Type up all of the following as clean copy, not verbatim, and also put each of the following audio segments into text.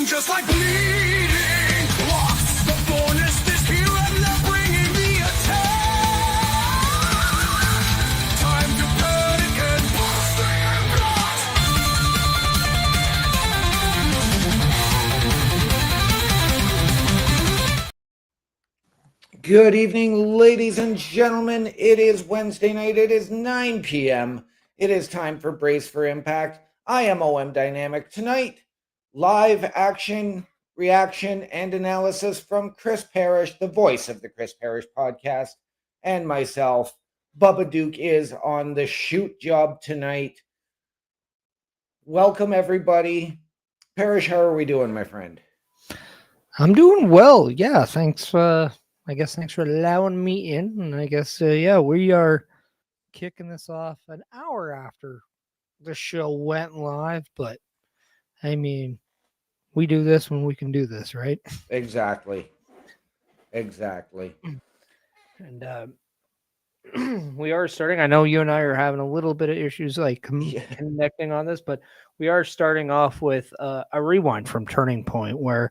Just like bleeding clots, the bonus is here and they're bringing the attack. Time to panic and bursting and Good evening, ladies and gentlemen. It is Wednesday night. It is 9 p.m. It is time for Brace for Impact. I am OM Dynamic. Tonight, live action, reaction, and analysis from Chris Parrish, the voice of the Chris Parrish podcast, and myself. Bubba Duke is on the shoot job tonight. Welcome, everybody. Parrish, how are we doing, my friend? I'm doing well. Yeah, thanks. Thanks for allowing me in. And I guess, we are kicking this off an hour after the show went live. But I mean, we do this when we can do this, right? Exactly. And we are starting. I know you and I are having a little bit of issues connecting on this, but we are starting off with a rewind from Turning Point where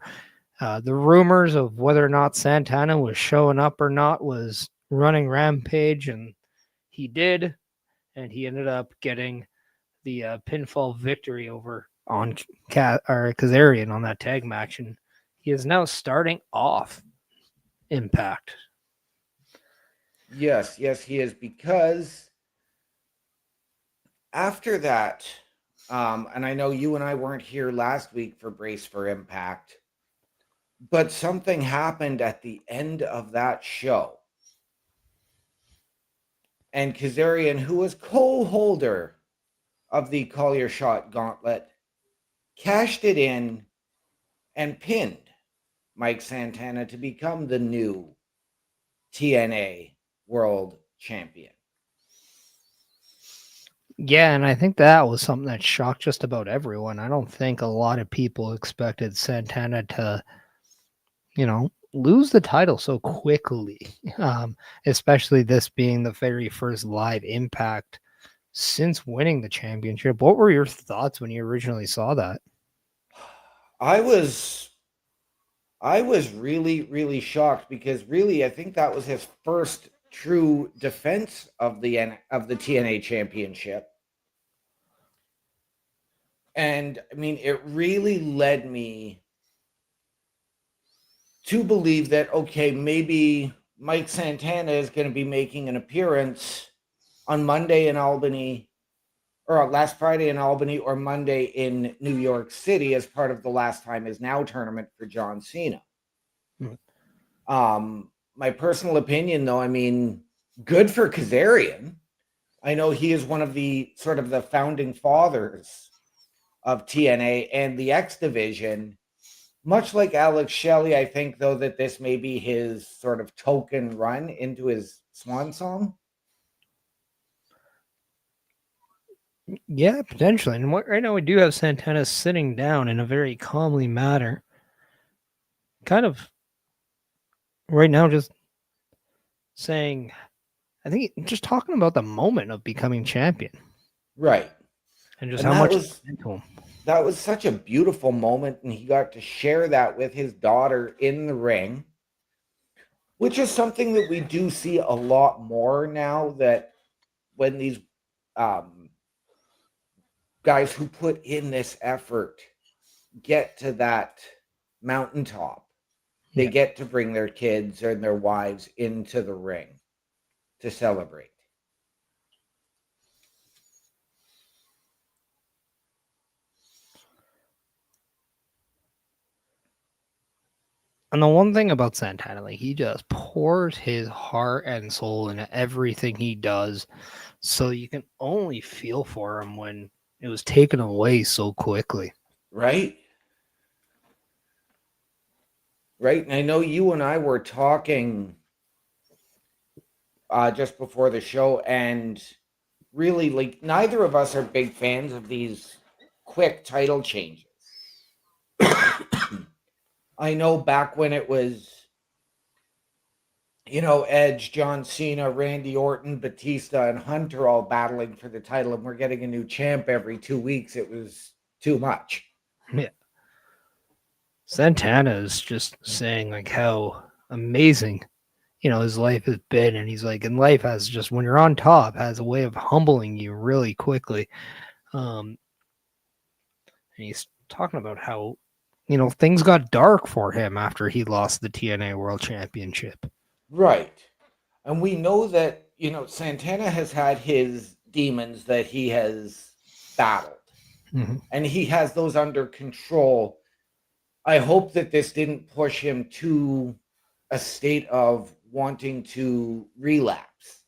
the rumors of whether or not Santana was showing up or not was running rampage, and he did, and he ended up getting the pinfall victory over on Kazarian on that tag match, and he is now starting off Impact. Yes, he is, because after that, and I know you and I weren't here last week for Brace for Impact, but something happened at the end of that show. And Kazarian, who was co-holder of the Call Your Shot Gauntlet, cashed it in and pinned Mike Santana to become the new TNA World Champion. Yeah, and I think that was something that shocked just about everyone. I don't think a lot of people expected Santana to, lose the title so quickly, especially this being the very first live Impact since winning the championship. What were your thoughts when you originally saw that? I was really, really shocked, because really I think that was his first true defense of the TNA championship. And I mean, it really led me to believe that, okay, maybe Mike Santana is going to be making an appearance on Monday in Albany, or last Friday in Albany, or Monday in New York City as part of the Last Time Is Now tournament for John Cena. My personal opinion, though, I mean, good for Kazarian. I know he is one of the sort of the founding fathers of TNA and the X Division. Much like Alex Shelley, I think, though, that this may be his sort of token run into his swan song. Yeah, potentially. And right now we do have Santana sitting down in a very calmly manner. Kind of right now just saying, I think just talking about the moment of becoming champion. Right. And just how much was into him. That was such a beautiful moment, and he got to share that with his daughter in the ring, which is something that we do see a lot more now, that when these guys who put in this effort get to that mountaintop, they get to bring their kids and their wives into the ring to celebrate. And the one thing about Santana, like, he just pours his heart and soul into everything he does. So you can only feel for him when it was taken away so quickly. Right? right? And I know you and I were talking just before the show, and really, like, neither of us are big fans of these quick title changes. I know back when it was, Edge, John Cena, Randy Orton, Batista, and Hunter all battling for the title, and we're getting a new champ every 2 weeks. It was too much. Yeah. Santana is just saying like how amazing, his life has been. And he's like, and life has just, when you're on top, has a way of humbling you really quickly. And he's talking about how, things got dark for him after he lost the TNA World Championship. Right. And we know that, Santana has had his demons that he has battled, and he has those under control. I hope that this didn't push him to a state of wanting to relapse.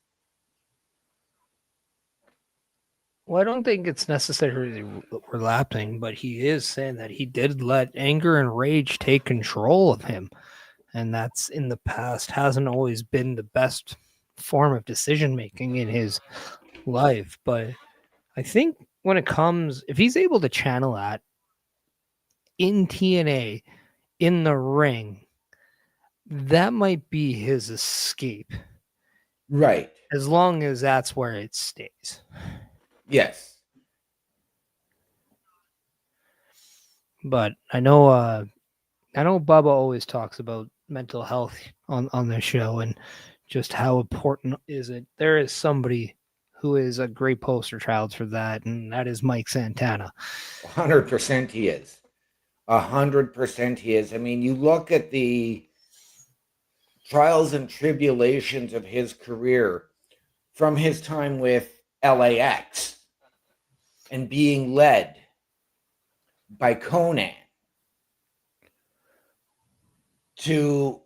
Well, I don't think it's necessarily relapsing, but he is saying that he did let anger and rage take control of him. And that's in the past hasn't always been the best form of decision making in his life. But I think when it comes, if he's able to channel that in TNA, in the ring, that might be his escape. Right. As long as that's where it stays. Yes. But I know Bubba always talks about mental health on the show and just how important is it. There is somebody who is a great poster child for that, and that is Mike Santana. 100% he is. 100% he is. I mean, you look at the trials and tribulations of his career from his time with LAX and being led by Conan to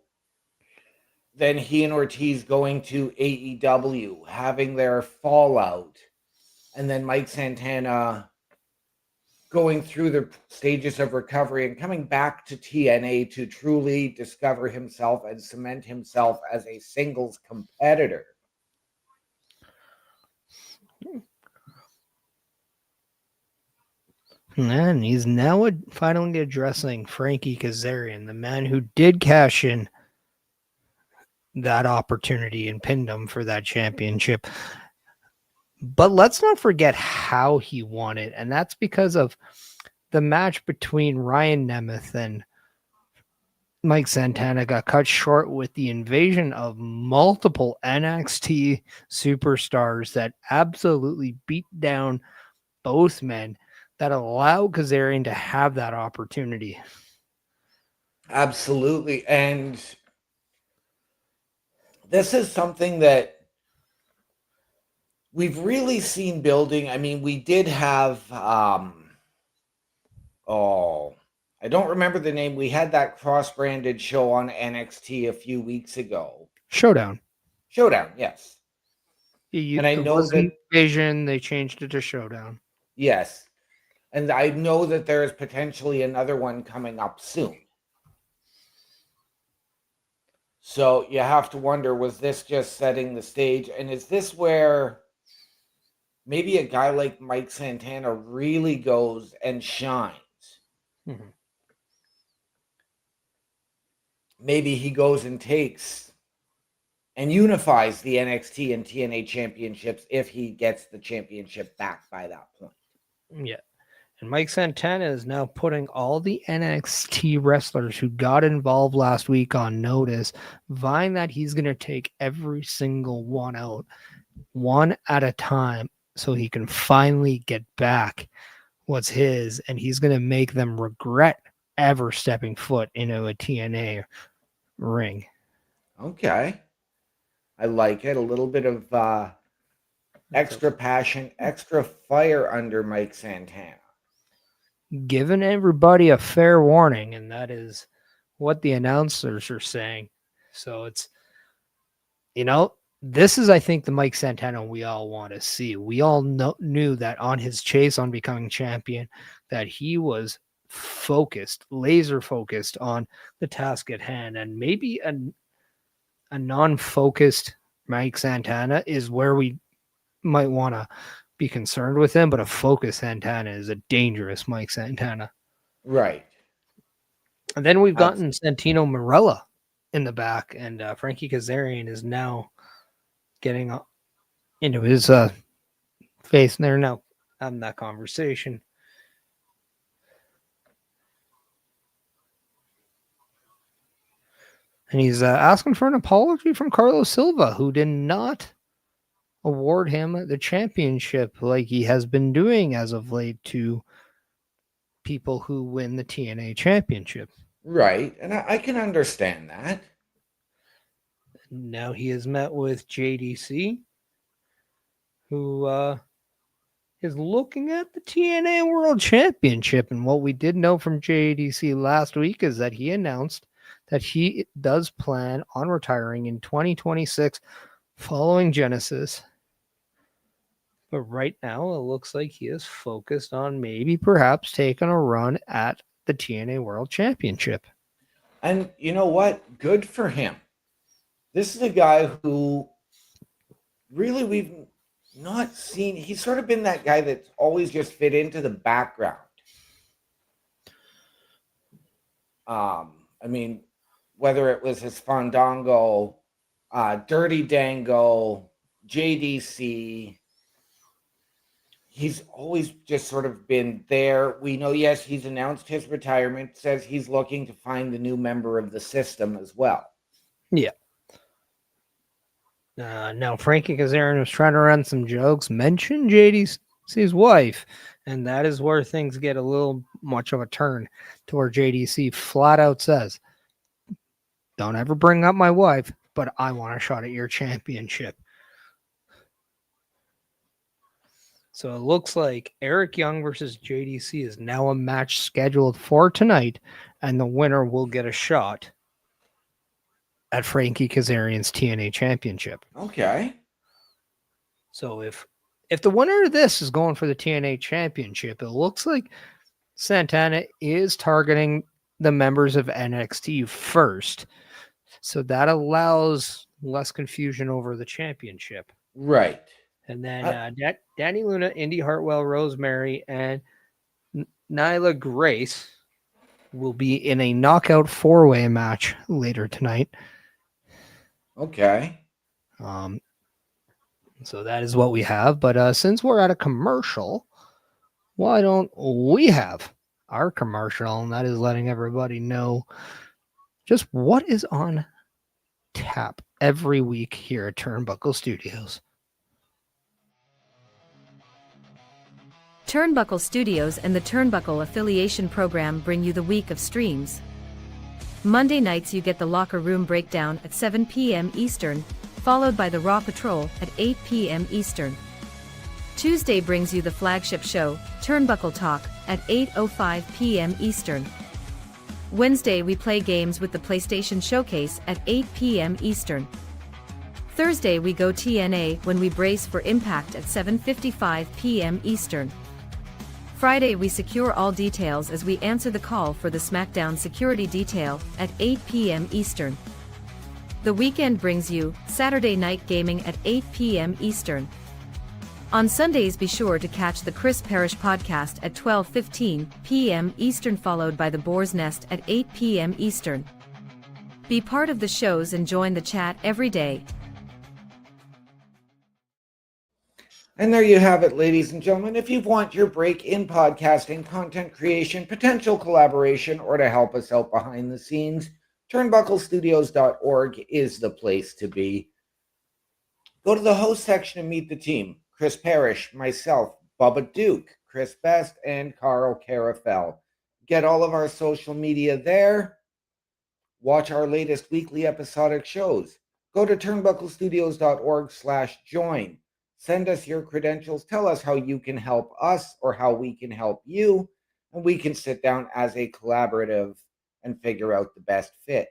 then he and Ortiz going to AEW, having their fallout, and then Mike Santana going through the stages of recovery and coming back to TNA to truly discover himself and cement himself as a singles competitor. And he's now finally addressing Frankie Kazarian, the man who did cash in that opportunity and pinned him for that championship. But let's not forget how he won it. And that's because of the match between Ryan Nemeth and Mike Santana got cut short with the invasion of multiple NXT superstars that absolutely beat down both men, that allowed Kazarian to have that opportunity. Absolutely. And this is something that we've really seen building. I mean, we did have, I don't remember the name. We had that cross-branded show on NXT a few weeks ago. Showdown, yes. And I know that Invasion, they changed it to Showdown. Yes. And I know that there is potentially another one coming up soon. So you have to wonder, was this just setting the stage? And is this where maybe a guy like Mike Santana really goes and shines? Mm-hmm. Maybe he goes and takes and unifies the NXT and TNA championships if he gets the championship back by that point. Yeah. And Mike Santana is now putting all the NXT wrestlers who got involved last week on notice, vying that he's going to take every single one out, one at a time, so he can finally get back what's his, and he's going to make them regret ever stepping foot into a TNA ring. Okay. I like it. A little bit of extra passion, extra fire under Mike Santana. Giving everybody a fair warning, and that is what the announcers are saying. So it's, this is, I think, the Mike Santana we all want to see. We all knew that on his chase on becoming champion, that he was focused, laser focused on the task at hand, and maybe a non-focused Mike Santana is where we might want to be concerned with him, but a focused Santana is a dangerous Mike Santana. Right. And then we've gotten Santino Marella in the back, and Frankie Kazarian is now getting into his face, and they're now having that conversation. And he's asking for an apology from Carlos Silva, who did not award him the championship like he has been doing as of late to people who win the TNA championship. Right. And I can understand that. Now he has met with JDC, who is looking at the TNA World Championship. And what we did know from JDC last week is that he announced that he does plan on retiring in 2026 following Genesis. But right now, it looks like he is focused on maybe perhaps taking a run at the TNA World Championship. And you know what? Good for him. This is a guy who really we've not seen. He's sort of been that guy that's always just fit into the background. I mean, whether it was his Fandango, Dirty Dango, JDC, he's always just sort of been there. We know, yes, he's announced his retirement, says he's looking to find the new member of the system as well. Yeah. Now, Frankie Kazarian was trying to run some jokes, mention JDC's wife, and that is where things get a little much of a turn to where JDC flat out says, don't ever bring up my wife, but I want a shot at your championship. So it looks like Eric Young versus JDC is now a match scheduled for tonight, and the winner will get a shot at Frankie Kazarian's TNA championship. Okay. So if the winner of this is going for the TNA championship, it looks like Santana is targeting the members of NXT first. So that allows less confusion over the championship. Right. And then Danny Luna, Indy Hartwell, Rosemary, and Nyla Grace will be in a knockout 4-way match later tonight. Okay. So that is what we have. But since we're at a commercial, why don't we have our commercial? And that is letting everybody know just what is on tap every week here at Turnbuckle Studios. Turnbuckle Studios and the Turnbuckle Affiliation Program bring you the week of streams. Monday nights you get the Locker Room Breakdown at 7 p.m. Eastern, followed by the Raw Patrol at 8 p.m. Eastern. Tuesday brings you the flagship show, Turnbuckle Talk, at 8:05 p.m. Eastern. Wednesday we play games with the PlayStation Showcase at 8 p.m. Eastern. Thursday we go TNA when we brace for Impact at 7:55 p.m. Eastern. Friday we secure all details as we answer the call for the SmackDown security detail at 8 p.m. Eastern. The weekend brings you Saturday Night Gaming at 8 p.m. Eastern. On Sundays be sure to catch the Chris Parrish podcast at 12:15 p.m. Eastern, followed by the Boar's Nest at 8 p.m. Eastern. Be part of the shows and join the chat every day. And there you have it, ladies and gentlemen. If you want your break in podcasting, content creation, potential collaboration, or to help us out behind the scenes, turnbucklestudios.org is the place to be. Go to the host section and meet the team. Chris Parrish, myself, Bubba Duke, Chris Best, and Carl Carafel. Get all of our social media there. Watch our latest weekly episodic shows. Go to turnbucklestudios.org/join. Send us your credentials. Tell us how you can help us or how we can help you. And we can sit down as a collaborative and figure out the best fit.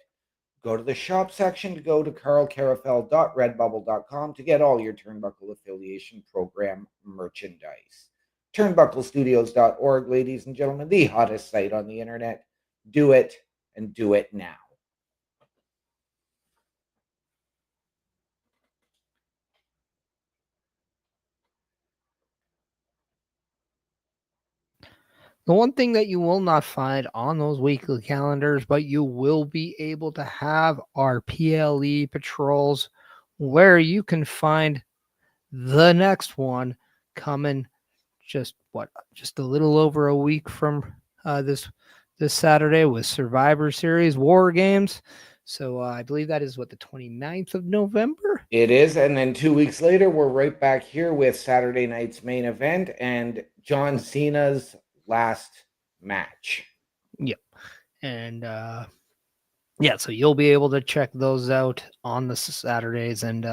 Go to the shop section to go to carlcarafel.redbubble.com to get all your Turnbuckle Affiliation Program merchandise. turnbucklestudios.org, ladies and gentlemen, the hottest site on the internet. Do it, and do it now. The one thing that you will not find on those weekly calendars, but you will be able to have are PLE patrols, where you can find the next one coming just a little over a week from this Saturday with Survivor Series War Games. So I believe that is the 29th of November. It is, and then 2 weeks later, we're right back here with Saturday night's main event and John Cena's last match. Yep. And so you'll be able to check those out on the Saturdays, and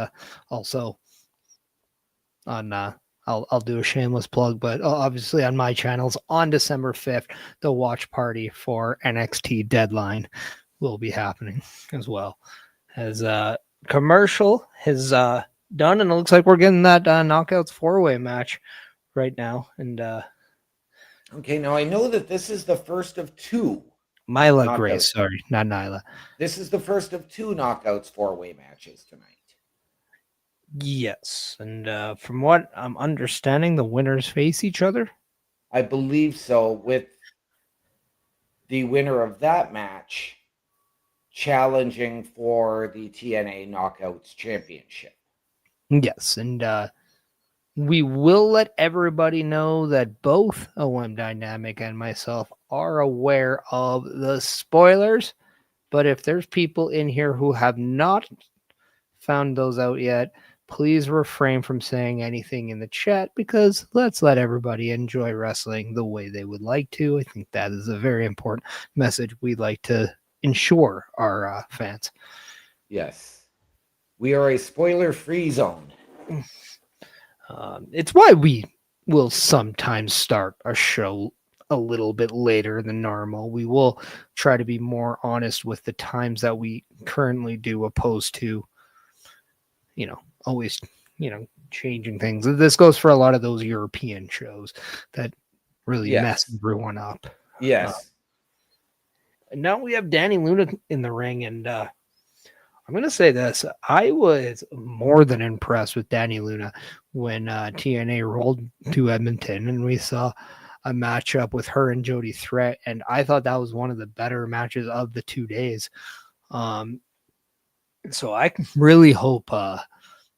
also on I'll do a shameless plug, but obviously on my channels on December 5th, the watch party for NXT Deadline will be happening as well. As commercial has done, and it looks like we're getting that Knockouts 4-way match right now. And okay, now I know that this is the first of two. Nyla Knockouts. Grace, sorry, not Nyla. This is the first of two Knockouts 4-way matches tonight. Yes, and from what I'm understanding, the winners face each other. I believe so, with the winner of that match challenging for the TNA Knockouts Championship. Yes, and we will let everybody know that both OM Dynamic and myself are aware of the spoilers, but if there's people in here who have not found those out yet, please refrain from saying anything in the chat, because let's let everybody enjoy wrestling the way they would like to. I think that is a very important message we'd like to ensure our fans. Yes. We are a spoiler-free zone. It's why we will sometimes start a show a little bit later than normal. We will try to be more honest with the times that we currently do, opposed to, always, changing things. This goes for a lot of those European shows that really mess everyone up. Yes. And now we have Danny Luna in the ring, and I'm going to say this. I was more than impressed with Danny Luna when TNA rolled to Edmonton and we saw a matchup with her and Jody Threat, and I thought that was one of the better matches of the 2 days. So I really hope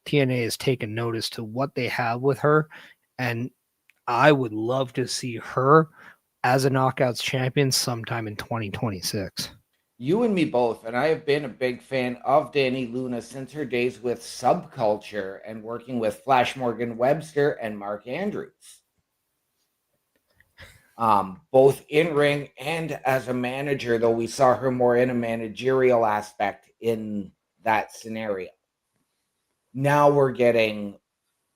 TNA has taken notice to what they have with her, and I would love to see her as a Knockouts champion sometime in 2026. You and me both, and I have been a big fan of Danny Luna since her days with Subculture and working with Flash Morgan Webster and Mark Andrews. Both in ring and as a manager, though we saw her more in a managerial aspect in that scenario. Now we're getting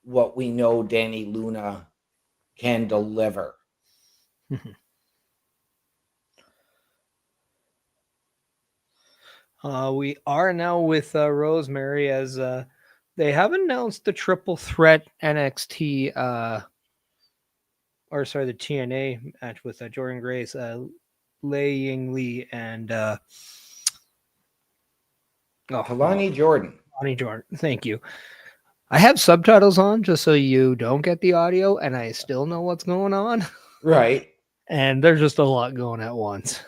what we know Danny Luna can deliver. We are now with Rosemary, as they have announced the triple threat NXT, the TNA match with Jordan Grace, Lei Ying Lee, and Kalani Jordan. Kalani Jordan. Thank you. I have subtitles on just so you don't get the audio, and I still know what's going on. Right. And there's just a lot going at once.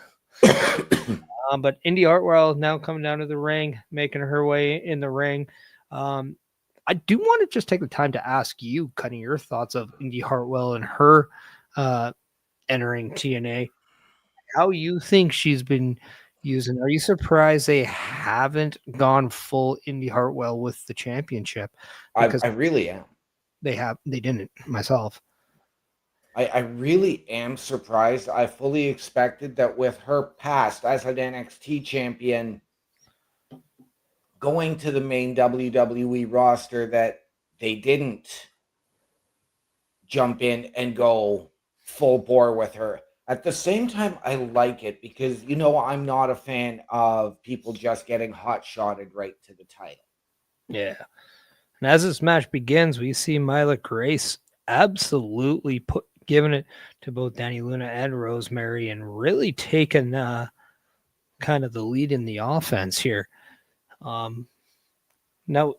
But Indy Hartwell now coming down to the ring, making her way in the ring. I do want to just take the time to ask you kind of your thoughts of Indy Hartwell and her entering TNA. How you think she's been using? Are you surprised they haven't gone full Indy Hartwell with the championship? Because I really am. They didn't, myself. I really am surprised. I fully expected that with her past as an NXT champion going to the main WWE roster, that they didn't jump in and go full bore with her. At the same time, I like it because, I'm not a fan of people just getting hot-shotted right to the title. Yeah. And as this match begins, we see Myla Grace absolutely given it to both Danny Luna and Rosemary and really taken kind of the lead in the offense here. Now,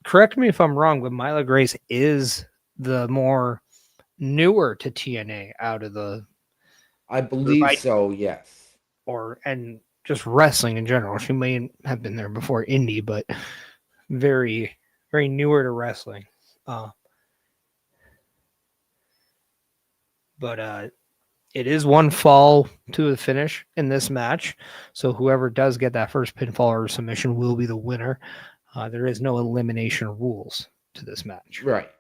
correct me if I'm wrong, but Myla Grace is the more newer to TNA out of the I believe so, yes. and just wrestling in general. She may have been there before indie, but very, very newer to wrestling. But it is one fall to the finish in this match. So whoever does get that first pinfall or submission will be the winner. There is no elimination rules to this match. Right.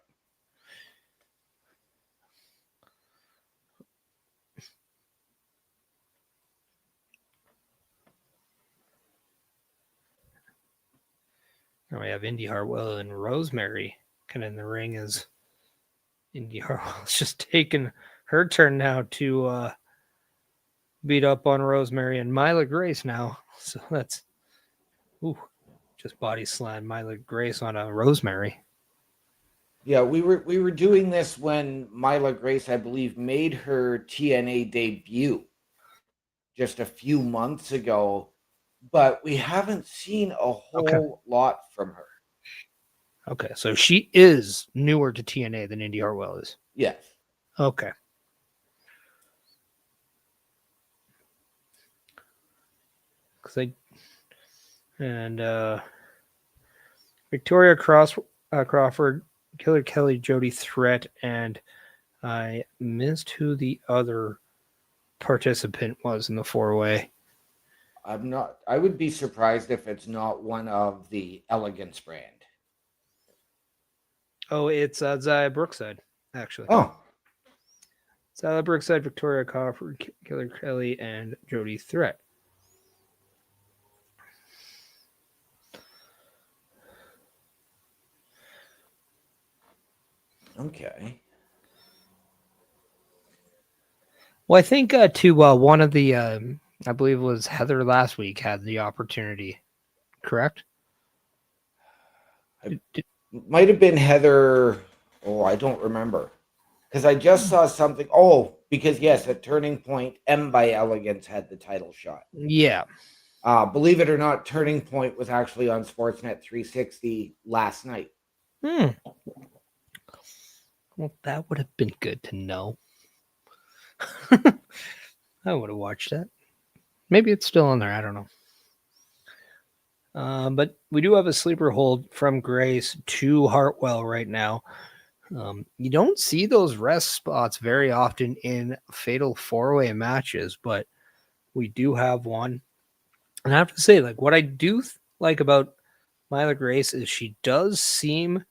Now we have Indy Hartwell and Rosemary kind of in the ring as Indy Hartwell's just taking her turn now to beat up on Rosemary and Myla Grace now. So that's just body slam Myla Grace on a Rosemary. Yeah, we were doing this when Myla Grace, I believe, made her TNA debut just a few months ago, but we haven't seen a whole lot from her. Okay, so she is newer to TNA than Indy Hartwell is. Yes. Okay. Victoria Crawford, Killer Kelly, Jody Threat, and I missed who the other participant was in the four-way. I would be surprised if it's not one of the Elegance brand. Oh, it's Zaya Brookside, actually. Oh. Zaya Brookside, Victoria Crawford, Killer Kelly, and Jody Threat. Okay. Well, I think one of the, I believe it was Heather last week, had the opportunity, correct? Might have been Heather. Oh, I don't remember. Because I just saw something. Oh, because yes, at Turning Point, M by Elegance had the title shot. Yeah. Believe it or not, Turning Point was actually on Sportsnet 360 last night. Well, that would have been good to know. I would have watched that. Maybe it's still on there. I don't know. But we do have a sleeper hold from Grace to Hartwell right now. You don't see those rest spots very often in fatal four-way matches, but we do have one. And I have to say, like, what I do like about Myla Grace is she does seem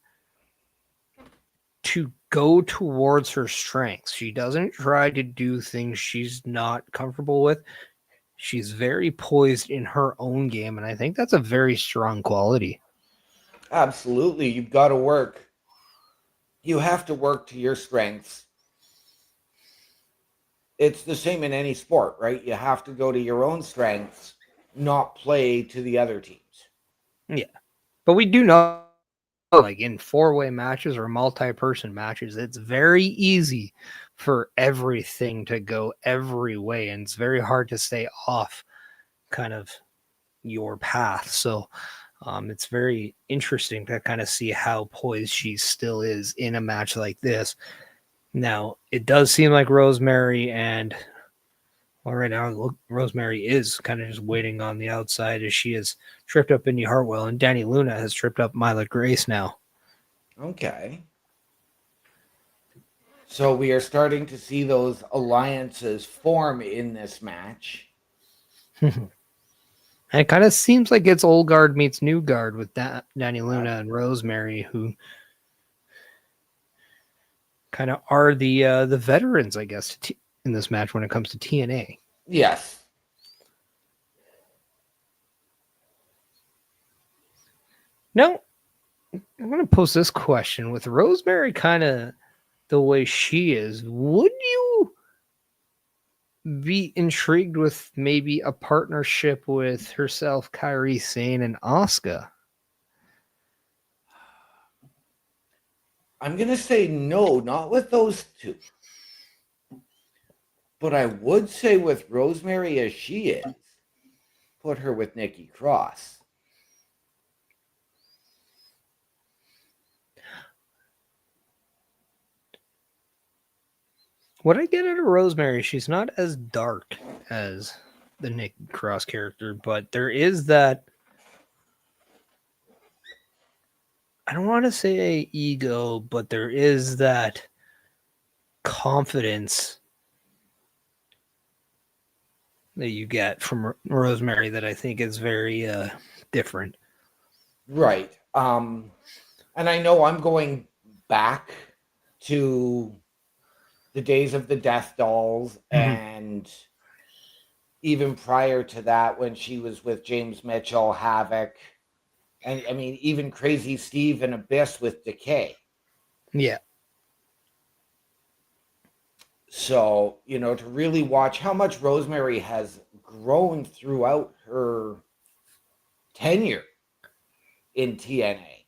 to go towards her strengths. She doesn't try to do things she's not comfortable with. She's very poised in her own game, and I think that's a very strong quality. Absolutely. You've got to work. You have to work to your strengths. It's the same in any sport, right? You have to go to your own strengths, not play to the other teams. Yeah. But we do know, like in four-way matches or multi-person matches, it's very easy for everything to go every way, and it's very hard to stay off kind of your path. So it's very interesting to kind of see how poised she still is in a match like this. Now, it does seem like Rosemary right now, Rosemary is kind of just waiting on the outside as she has tripped up Indy Hartwell, and Danny Luna has tripped up Myla Grace now. Okay. So we are starting to see those alliances form in this match. And it kind of seems like it's old guard meets new guard with Danny Luna and Rosemary, who kind of are the veterans, I guess, in this match when it comes to TNA. Yes. Now, I'm going to pose this question. With Rosemary kind of the way she is, would you be intrigued with maybe a partnership with herself, Kairi Sane, and Asuka? I'm going to say no, not with those two. But I would say with Rosemary as she is, put her with Nikki Cross. What I get out of Rosemary, she's not as dark as the Nikki Cross character, but there is that. I don't want to say ego, but there is that confidence that you get from Rosemary that I think is very different. Right. And I know I'm going back to the days of the Death Dolls and even prior to that when she was with James Mitchell, Havoc, and I mean even Crazy Steve and Abyss with Decay. Yeah. So, to really watch how much Rosemary has grown throughout her tenure in TNA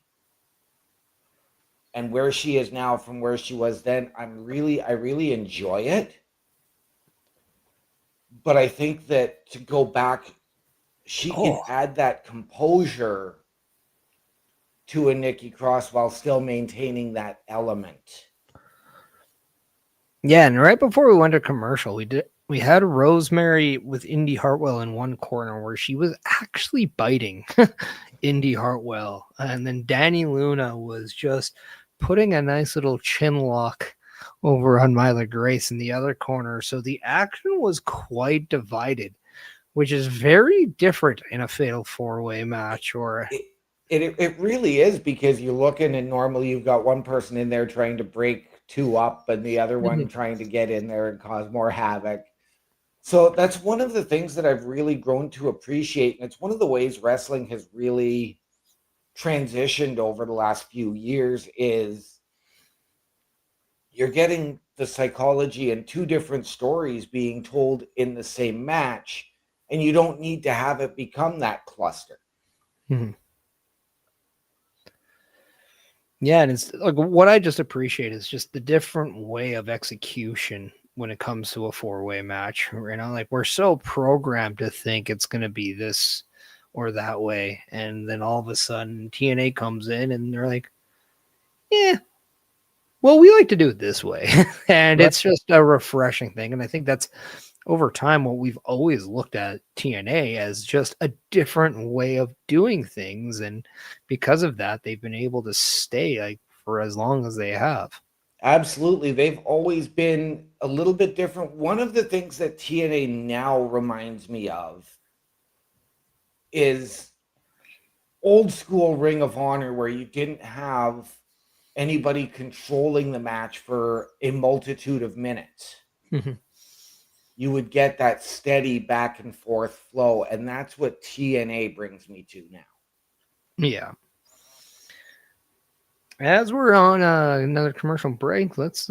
and where she is now from where she was then, I really enjoy it. But I think that to go back, she can add that composure to a Nikki Cross while still maintaining that element. Yeah, and right before we went to commercial, we had Rosemary with Indy Hartwell in one corner where she was actually biting Indy Hartwell, and then Danny Luna was just putting a nice little chin lock over on Myla Grace in the other corner. So the action was quite divided, which is very different in a fatal four-way match. Or it really is, because you're looking and normally you've got one person in there trying to break two up and the other one trying to get in there and cause more havoc. So that's one of the things that I've really grown to appreciate. And it's one of the ways wrestling has really transitioned over the last few years is you're getting the psychology and two different stories being told in the same match, and you don't need to have it become that cluster. Yeah, and it's like what I just appreciate is just the different way of execution when it comes to a four-way match. Like we're so programmed to think it's going to be this or that way, and then all of a sudden TNA comes in and they're like, "Yeah, well, we like to do it this way," and it's just a refreshing thing. And I think that's over time what we've always looked at TNA as, just a different way of doing things, and because of that, they've been able to stay like for as long as they have. Absolutely. They've always been a little bit different. One of the things that TNA now reminds me of is old school Ring of Honor, where you didn't have anybody controlling the match for a multitude of minutes. You would get that steady back and forth flow, and that's what TNA brings me to now. Yeah. As we're on another commercial break, let's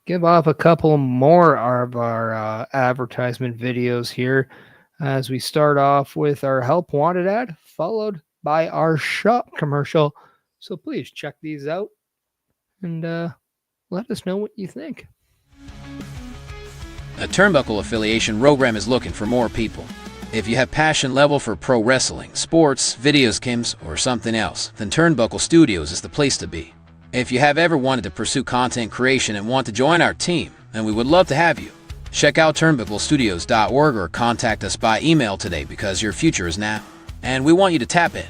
give off a couple more of our advertisement videos here as we start off with our Help Wanted ad, followed by our shop commercial. So please check these out and let us know what you think. A Turnbuckle affiliation program is looking for more people. If you have passion level for pro wrestling, sports, videos games, or something else, then Turnbuckle Studios is the place to be. If you have ever wanted to pursue content creation and want to join our team, then we would love to have you. Check out turnbucklestudios.org or contact us by email today, because your future is now, and we want you to tap in.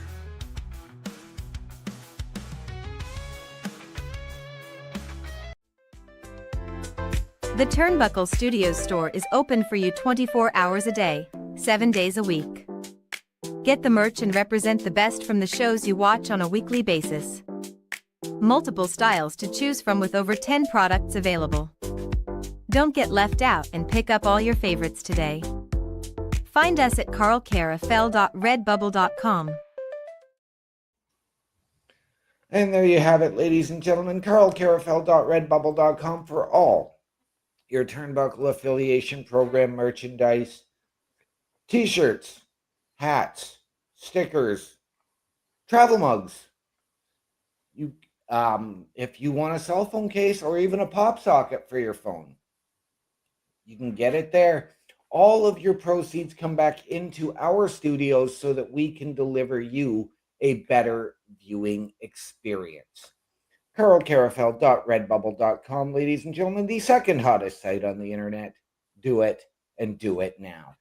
The Turnbuckle Studios store is open for you 24 hours a day, 7 days a week. Get the merch and represent the best from the shows you watch on a weekly basis. Multiple styles to choose from with over 10 products available. Don't get left out and pick up all your favorites today. Find us at carlcarafel.redbubble.com. And there you have it, ladies and gentlemen, carlcarafel.redbubble.com for all your Turnbuckle affiliation program merchandise, t-shirts, hats, stickers, travel mugs. If you want a cell phone case or even a pop socket for your phone, You can get it there. All of your proceeds come back into our studios so that we can deliver you a better viewing experience. CarlCarafel.redbubble.com, ladies and gentlemen, the second hottest site on the internet. Do it, and do it now.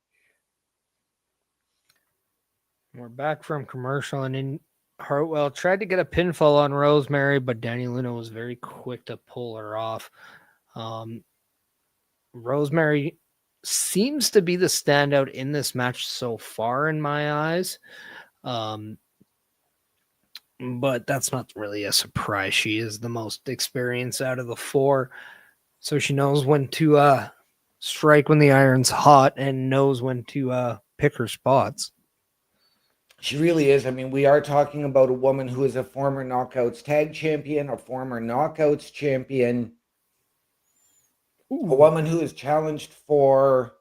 We're back from commercial, and in Hartwell tried to get a pinfall on Rosemary, but Danny Luna was very quick to pull her off. Rosemary seems to be the standout in this match so far in my eyes. But that's not really a surprise. She is the most experienced out of the four, so she knows when to strike when the iron's hot and knows when to pick her spots. She really is. I mean, we are talking about a woman who is a former Knockouts tag champion, a former Knockouts champion, a woman who is challenged for,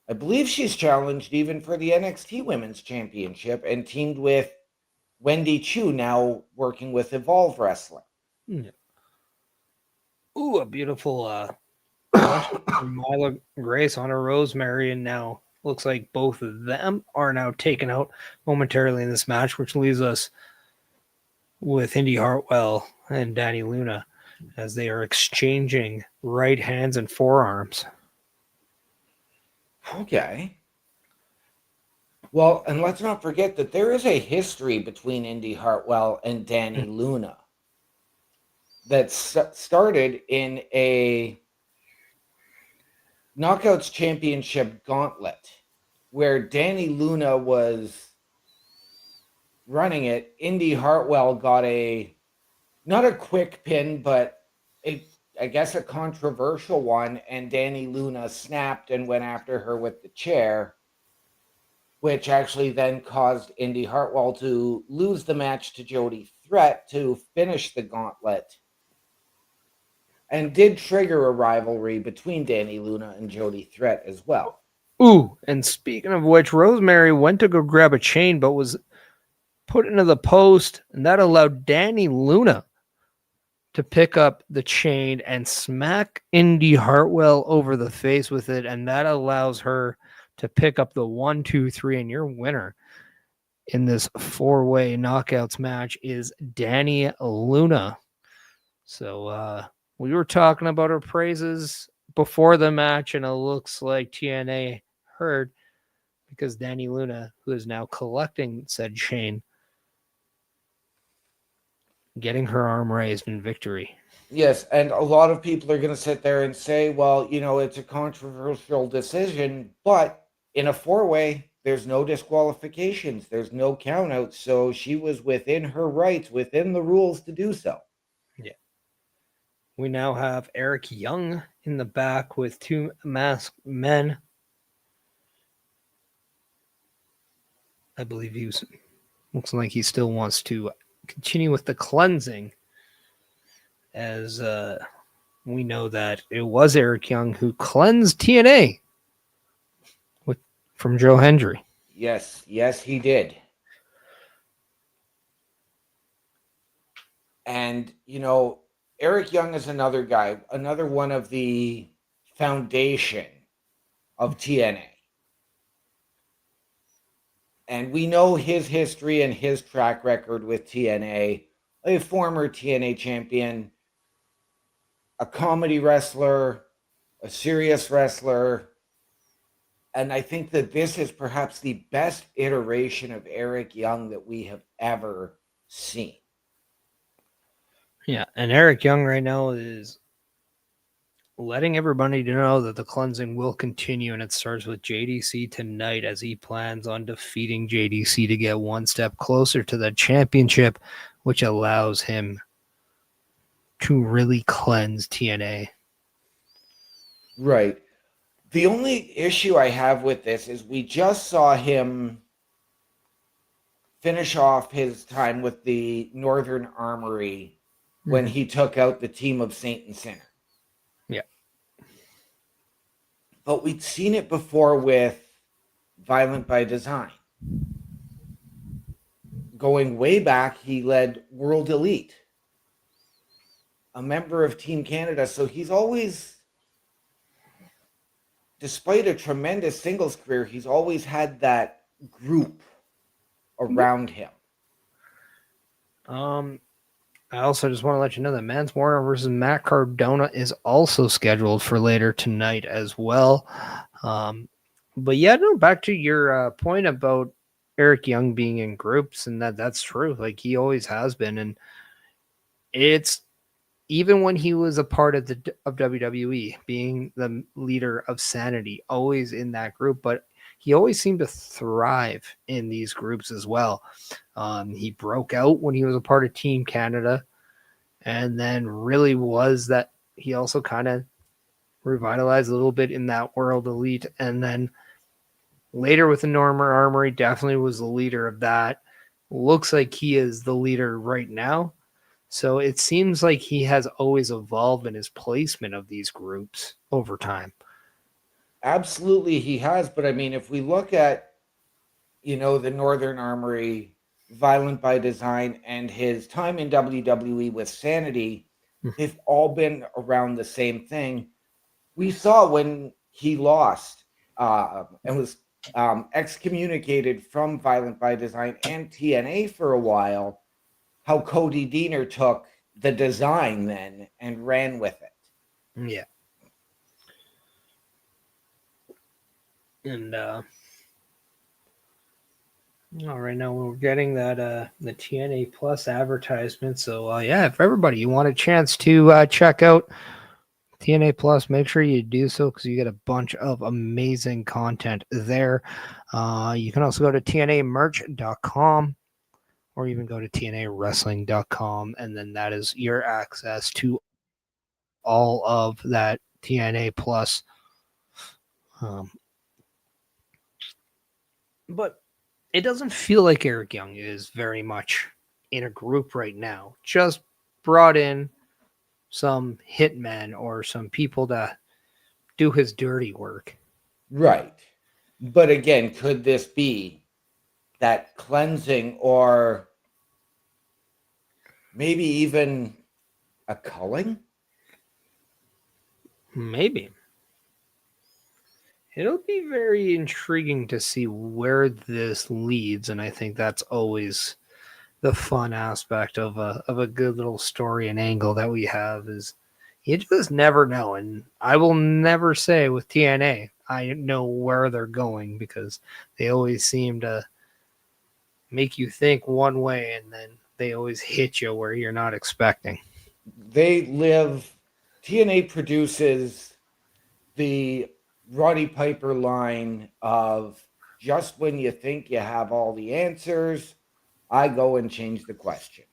I believe she's challenged even for the NXT Women's Championship and teamed with Wendy Chu, now working with Evolve Wrestling. Ooh, a beautiful from Myla Grace on a Rosemary, and now looks like both of them are now taken out momentarily in this match, which leaves us with Indy Hartwell and Danny Luna as they are exchanging right hands and forearms. Okay. Well, and let's not forget that there is a history between Indy Hartwell and Danny Luna that started in a Knockouts Championship gauntlet where Danny Luna was running it. Indy Hartwell got not a quick pin, but I guess a controversial one, and Danny Luna snapped and went after her with the chair, which actually then caused Indy Hartwell to lose the match to Jody Threat to finish the gauntlet, and did trigger a rivalry between Danny Luna and Jody Threat as well. Ooh, and speaking of which, Rosemary went to go grab a chain, but was put into the post, and that allowed Danny Luna to pick up the chain and smack Indy Hartwell over the face with it, and that allows her to pick up the 1, 2, 3, and your winner in this four-way knockouts match is Danny Luna. So we were talking about her praises before the match, and it looks like TNA heard, because Danny Luna, who is now collecting said chain, getting her arm raised in victory. Yes, and a lot of people are going to sit there and say, well, it's a controversial decision, but in a four-way, there's no disqualifications, there's no countouts, so she was within her rights, within the rules to do so. Yeah. We now have Eric Young in the back with two masked men. I believe looks like he still wants to continue with the cleansing, as we know that it was Eric Young who cleansed TNA from Joe Hendry. Yes, he did. And, Eric Young is another guy, another one of the foundation of TNA. And we know his history and his track record with TNA, a former TNA champion, a comedy wrestler, a serious wrestler. And I think that this is perhaps the best iteration of Eric Young that we have ever seen. Yeah, and Eric Young right now is letting everybody know that the cleansing will continue, and it starts with JDC tonight, as he plans on defeating JDC to get one step closer to the championship, which allows him to really cleanse TNA. Right. The only issue I have with this is we just saw him finish off his time with the Northern Armory when he took out the team of Saint and Sinner. Yeah. But we'd seen it before with Violent by Design. Going way back, he led World Elite, a member of Team Canada. So he's always despite a tremendous singles career, he's always had that group around him. I also just want to let you know that Mans Warner versus Matt Cardona is also scheduled for later tonight as well. But yeah, no, back to your point about Eric Young being in groups, and that's true. Like, he always has been, and it's even when he was a part of WWE, being the leader of Sanity, always in that group, but he always seemed to thrive in these groups as well. He broke out when he was a part of Team Canada, and then really was that he also kind of revitalized a little bit in that World Elite, and then later with the Norma Armory, definitely was the leader of that. Looks like he is the leader right now. So it seems like he has always evolved in his placement of these groups over time. Absolutely, he has. But I mean, if we look at, the Northern Armory, Violent by Design, and his time in WWE with Sanity, they've all been around the same thing. We saw when he lost and was excommunicated from Violent by Design and TNA for a while, how Cody Deaner took the design then and ran with it. Yeah. And right now we're getting that the TNA Plus advertisement. So yeah, if everybody you want a chance to check out TNA Plus, make sure you do so, because you get a bunch of amazing content there. You can also go to tnamerch.com, or even go to tnawrestling.com, and then that is your access to all of that TNA Plus. But it doesn't feel like Eric Young is very much in a group right now. Just brought in some hitmen or some people to do his dirty work. Right. But again, could this be that cleansing, or maybe even a culling? Maybe. It'll be very intriguing to see where this leads, and I think that's always the fun aspect of a good little story and angle that we have, is you just never know. And I will never say with TNA I know where they're going, because they always seem to make you think one way, and then they always hit you where you're not expecting. TNA produces the Roddy Piper line of, just when you think you have all the answers, I go and change the question.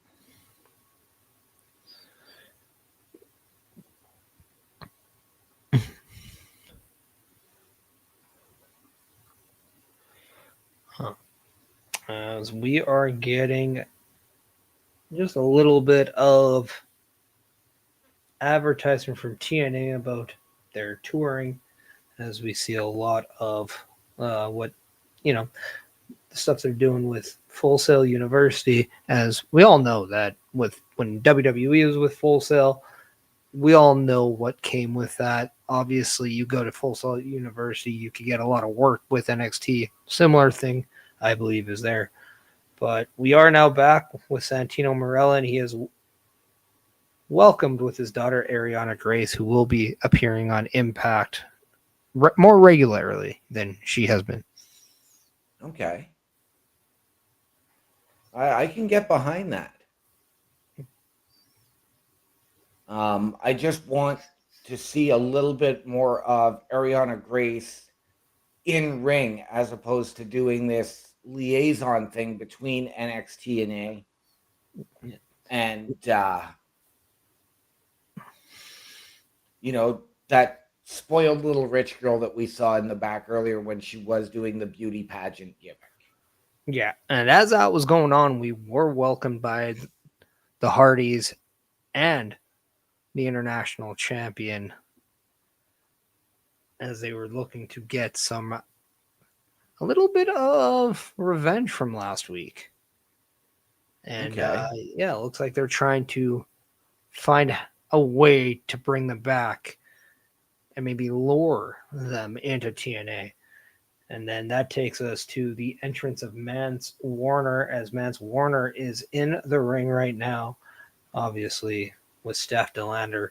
As we are getting just a little bit of advertisement from TNA about their touring, as we see a lot of the stuff they're doing with Full Sail University. As we all know that when WWE was with Full Sail, we all know what came with that. Obviously, you go to Full Sail University, you could get a lot of work with NXT. Similar thing, I believe, is there. But we are now back with Santino Marella, and he is welcomed with his daughter Ariana Grace, who will be appearing on Impact more regularly than she has been. Okay. I can get behind that. I just want to see a little bit more of Ariana Grace in ring, as opposed to doing this liaison thing between NXT and A. And that spoiled little rich girl that we saw in the back earlier when she was doing the beauty pageant gimmick. Yeah, and as that was going on, we were welcomed by the Hardys and the international champion, as they were looking to get a little bit of revenge from last week. And it looks like they're trying to find a way to bring them back. and maybe lure them into TNA. And then that takes us to the entrance of Mance Warner, as Mance Warner is in the ring right now, obviously, with Steph DeLander,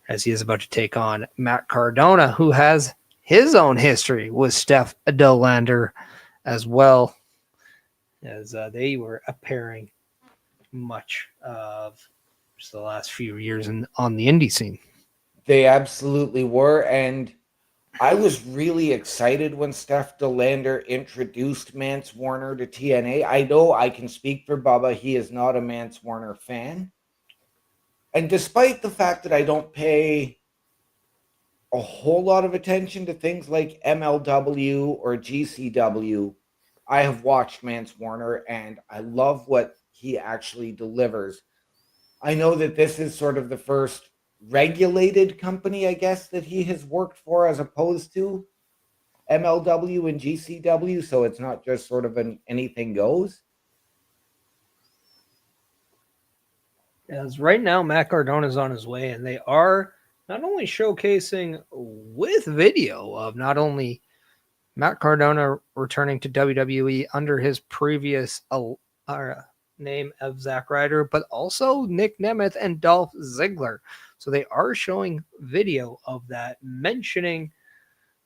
as he is about to take on Matt Cardona, who has his own history with Steph DeLander as well, as they were a pairing much of just the last few years on the indie scene. They absolutely were, and I was really excited when Steph DeLander introduced Mance Warner to TNA. I know I can speak for Bubba. He is not a Mance Warner fan. And despite the fact that I don't pay a whole lot of attention to things like MLW or GCW, I have watched Mance Warner and I love what he actually delivers. I know that this is sort of the first regulated company, I guess, that he has worked for as opposed to MLW and GCW. So it's not just sort of an anything goes. As right now, Matt Cardona is on his way, and they are not only showcasing with video of not only Matt Cardona returning to WWE under his previous name of Zack Ryder, but also Nick Nemeth and Dolph Ziggler. So they are showing video of that, mentioning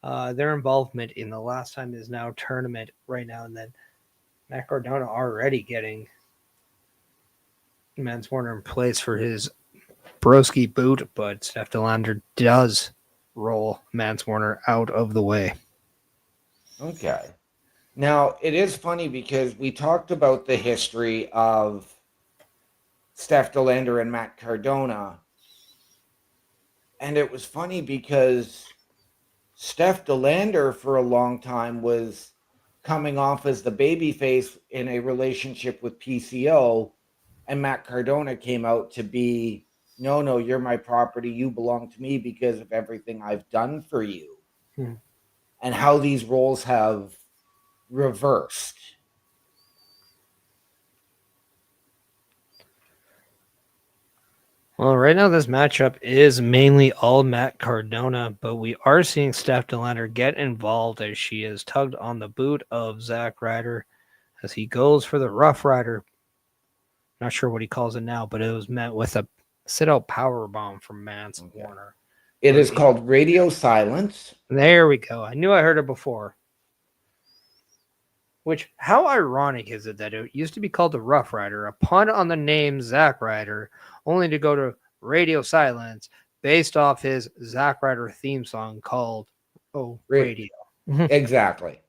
their involvement in the Last Time Is Now tournament right now. And then Matt Cardona already getting Mance Warner in place for his broski boot, but Steph DeLander does roll Mance Warner out of the way. Okay. Now, it is funny because we talked about the history of Steph DeLander and Matt Cardona. And it was funny because Steph DeLander for a long time was coming off as the babyface in a relationship with PCO. And Matt Cardona came out to be, no, you're my property. You belong to me because of everything I've done for you. And how these roles have reversed. Well, right now this matchup is mainly all Matt Cardona, but we are seeing Steph DeLander get involved as she is tugged on the boot of Zack Ryder as he goes for the Rough Rider. Not sure what he calls it now, but it was met with a sit-out power bomb from Mance Warner. It is called Radio Silence. There we go. I knew I heard it before. Which, how ironic is it that it used to be called the Rough Rider, a pun on the name Zack Ryder, only to go to Radio Silence based off his Zack Ryder theme song called Radio. Exactly.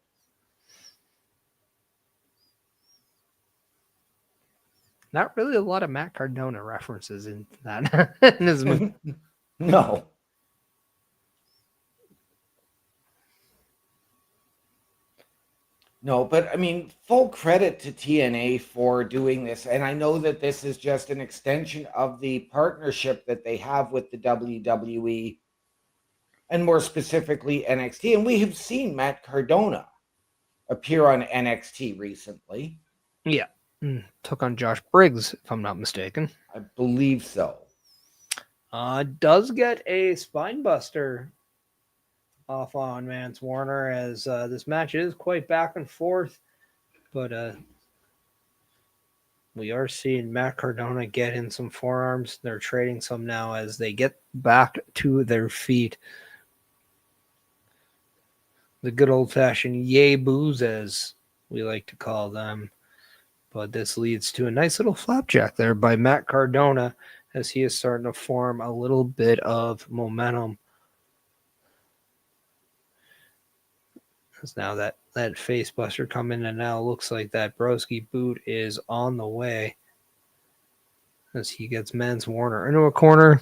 Not really a lot of Matt Cardona references in that in his movie. No. No, but I mean, full credit to TNA for doing this. And I know that this is just an extension of the partnership that they have with the WWE and more specifically NXT. And we have seen Matt Cardona appear on NXT recently. Yeah. Took on Josh Briggs, if I'm not mistaken. I believe so. Does get a spine buster off on Mance Warner as this match is quite back and forth, but we are seeing Matt Cardona get in some forearms. They're trading some now as they get back to their feet. The good old-fashioned yay boos, as we like to call them. But this leads to a nice little flapjack there by Matt Cardona as he is starting to form a little bit of momentum. As now that face buster coming, and now looks like that broski boot is on the way. As he gets Mance Warner into a corner,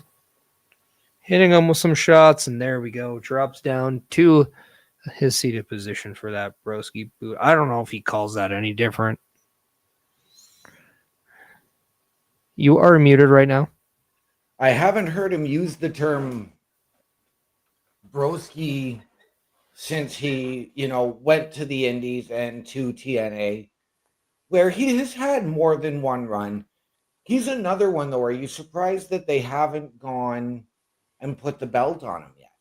hitting him with some shots, and there we go. Drops down to his seated position for that broski boot. I don't know if he calls that any different. You are muted right now. I haven't heard him use the term broski since he, went to the Indies and to TNA, where he has had more than one run. He's another one, though. Are you surprised that they haven't gone and put the belt on him yet?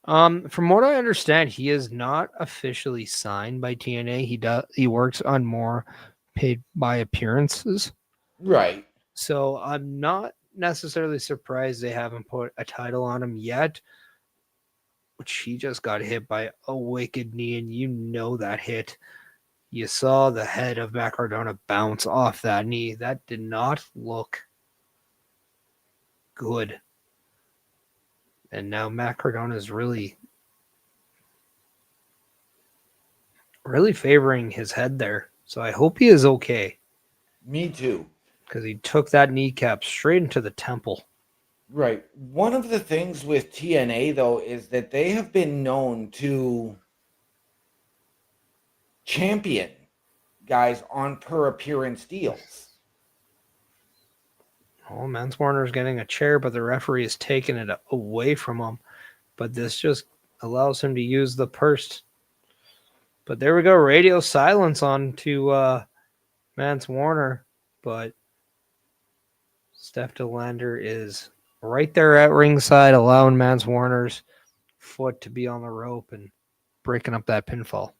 From what I understand, he is not officially signed by TNA. He works on more paid by appearances. Right. So I'm not necessarily surprised they haven't put a title on him yet. Which he just got hit by a wicked knee, and you know that hit. You saw the head of Matt Cardona bounce off that knee. That did not look good. And now Matt Cardona is really favoring his head there. So I hope he is okay. Me too. Because he took that kneecap straight into the temple. Right. One of the things with TNA, though, is that they have been known to champion guys on per appearance deals. Oh, Mance Warner's getting a chair, but the referee is taking it away from him. But this just allows him to use the purse. But there we go. Radio silence on to Mance Warner. But Steph DeLander is right there at ringside, allowing Mance Warner's foot to be on the rope and breaking up that pinfall.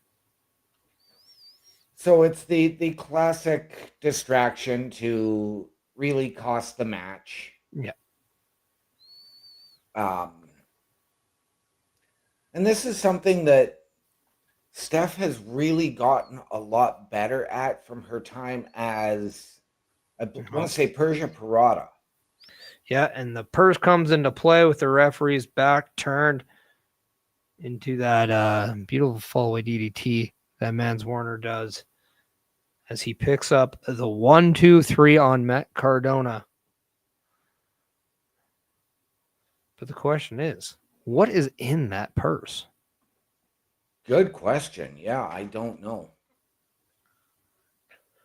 So it's the classic distraction to really cost the match. Yeah. And this is something that Steph has really gotten a lot better at from her time as, I want to say, Persia Parada. Yeah, and the purse comes into play with the referee's back turned into that beautiful fallaway DDT that Mance Warner does as he picks up the 1-2-3 on Matt Cardona. But the question is, what is in that purse? Good question. Yeah, I don't know.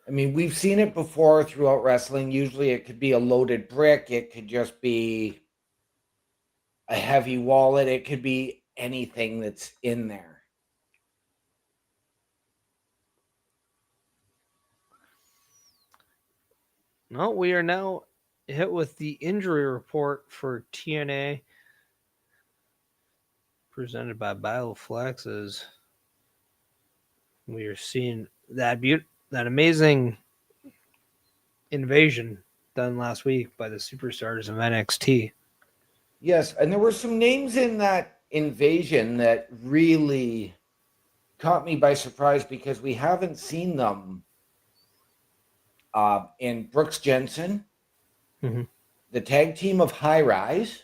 I mean, we've seen it before throughout wrestling. Usually it could be a loaded brick. It could just be a heavy wallet. It could be anything that's in there. No, we are now hit with the injury report for TNA presented by BioFlex as we are seeing that amazing invasion done last week by the superstars of NXT. Yes, and there were some names in that invasion that really caught me by surprise because we haven't seen them in Brooks Jensen, the tag team of High Rise,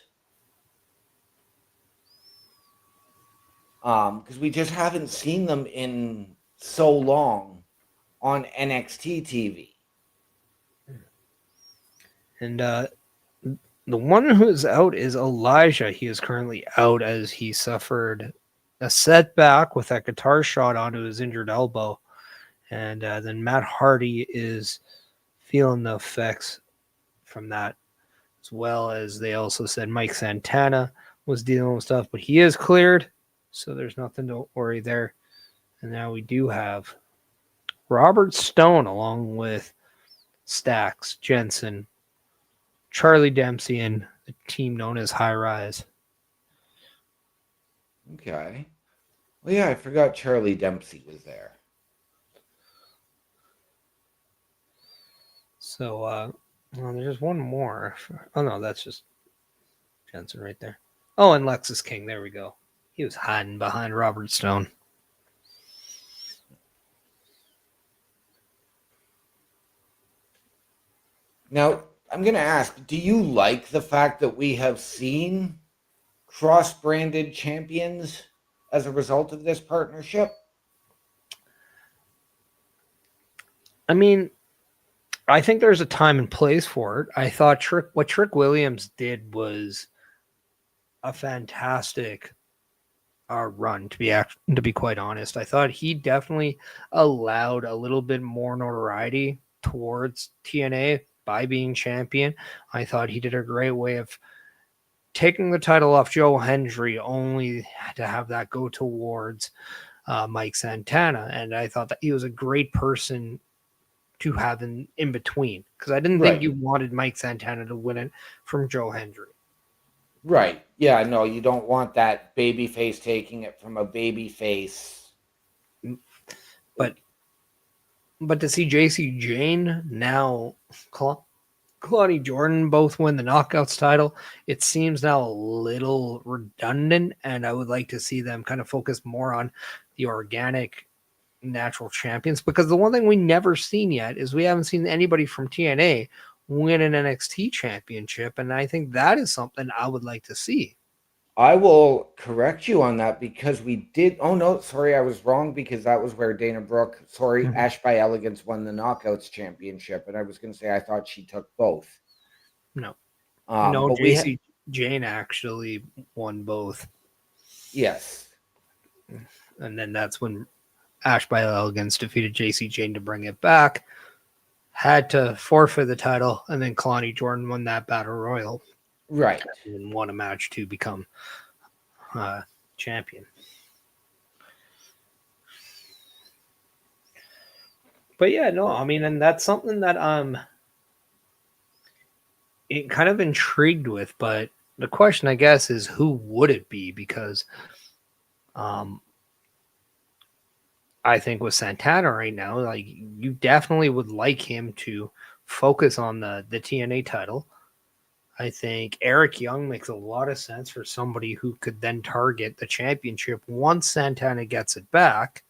because we just haven't seen them in so long on NXT TV. And the one who is out is Elijah. He is currently out as he suffered a setback with that guitar shot onto his injured elbow. And then Matt Hardy is feeling the effects from that, as well as they also said Mike Santana was dealing with stuff, but he is cleared, so there's nothing to worry there. And now we do have Robert Stone along with Stax, Jensen, Charlie Dempsey, and the team known as High Rise. Okay. Well, yeah, I forgot Charlie Dempsey was there. So, there's one more. Oh, no, that's just Jensen right there. Oh, and Lexus King. There we go. He was hiding behind Robert Stone. Now, I'm going to ask, do you like the fact that we have seen cross-branded champions as a result of this partnership? I mean, I think there's a time and place for it. I thought what Trick Williams did was a fantastic run, to be quite honest. I thought he definitely allowed a little bit more notoriety towards TNA by being champion. I thought he did a great way of taking the title off Joe Hendry, only to have that go towards Mike Santana. And I thought that he was a great person to have in between, because I didn't think you wanted Mike Santana to win it from Joe Hendry. Right. Yeah, no, you don't want that baby face taking it from a baby face. But to see JC Jane now, Claudia Jordan both win the Knockouts title, it seems now a little redundant, and I would like to see them kind of focus more on the organic natural champions, because the one thing we never seen yet is we haven't seen anybody from TNA win an NXT championship, and I think that is something I would like to see. I will correct you on that because we did. Oh, no, sorry, I was wrong because that was where Dana Brooke, Ash by Elegance won the Knockouts championship. And I was going to say, I thought she took both. No, But JC Jane actually won both. Yes. And then that's when Ash by Elegance defeated JC Jane to bring it back, had to forfeit the title, and then Kalani Jordan won that battle royal. Right. And won a match to become champion. But yeah, no, I mean, and that's something that it kind of intrigued with, but the question, I guess, is who would it be? Because I think with Santana right now, like, you definitely would like him to focus on the TNA title. I think Eric Young makes a lot of sense for somebody who could then target the championship once Santana gets it back.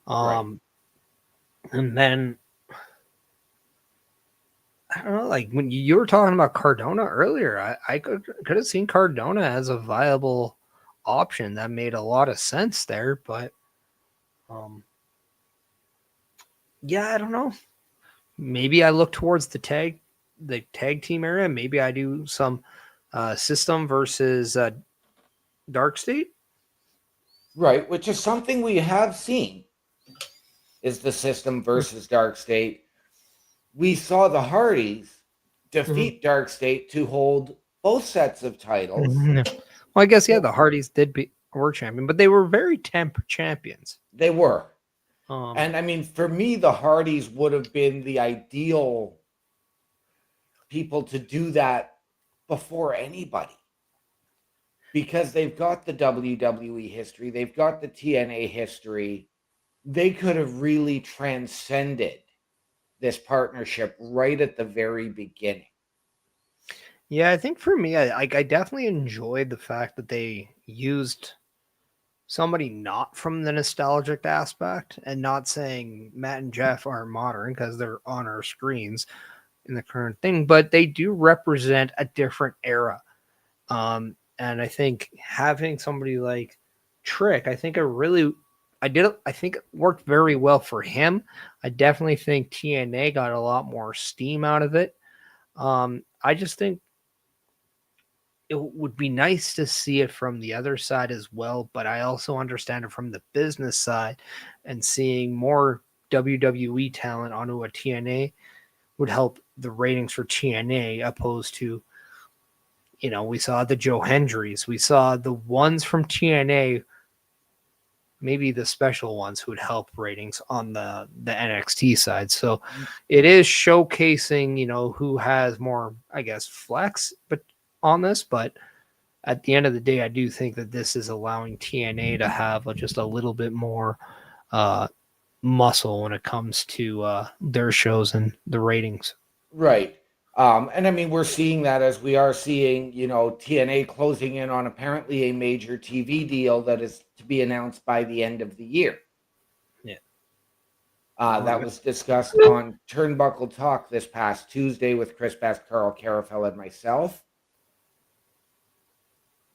Right. And then, I don't know, like when you were talking about Cardona earlier, I could have seen Cardona as a viable option. That made a lot of sense there, but yeah, I don't know. Maybe I look towards the tag team area. Maybe I do some System versus Dark State. Right. Which is something we have seen is the System versus Dark State. We saw the Hardys defeat Dark State to hold both sets of titles. Well, I guess, yeah, the Hardys were champion, but they were very temp champions. They were. Um, And I mean, for me, the Hardys would have been the ideal people to do that before anybody because they've got the WWE history, they've got the TNA history. They could have really transcended this partnership right at the very beginning. Yeah, I think for me, I definitely enjoyed the fact that they used somebody not from the nostalgic aspect and not saying Matt and Jeff are modern because they're on our screens in the current thing, but they do represent a different era. And I think having somebody like Trick, I think it worked very well for him. I definitely think TNA got a lot more steam out of it. I just think it would be nice to see it from the other side as well, but I also understand it from the business side, and seeing more WWE talent onto a TNA would help the ratings for TNA, opposed to, we saw the Joe Hendrys, we saw the ones from TNA, maybe the special ones who would help ratings on the NXT side. So it is showcasing, who has more, I guess, flex, but on this, but at the end of the day, I do think that this is allowing TNA to have just a little bit more muscle when it comes to their shows and the ratings. Right. And I mean, we're seeing that as we are seeing, TNA closing in on apparently a major TV deal that is to be announced by the end of the year. Yeah. That was discussed on Turnbuckle Talk this past Tuesday with Chris Best, Carl Carafel, and myself.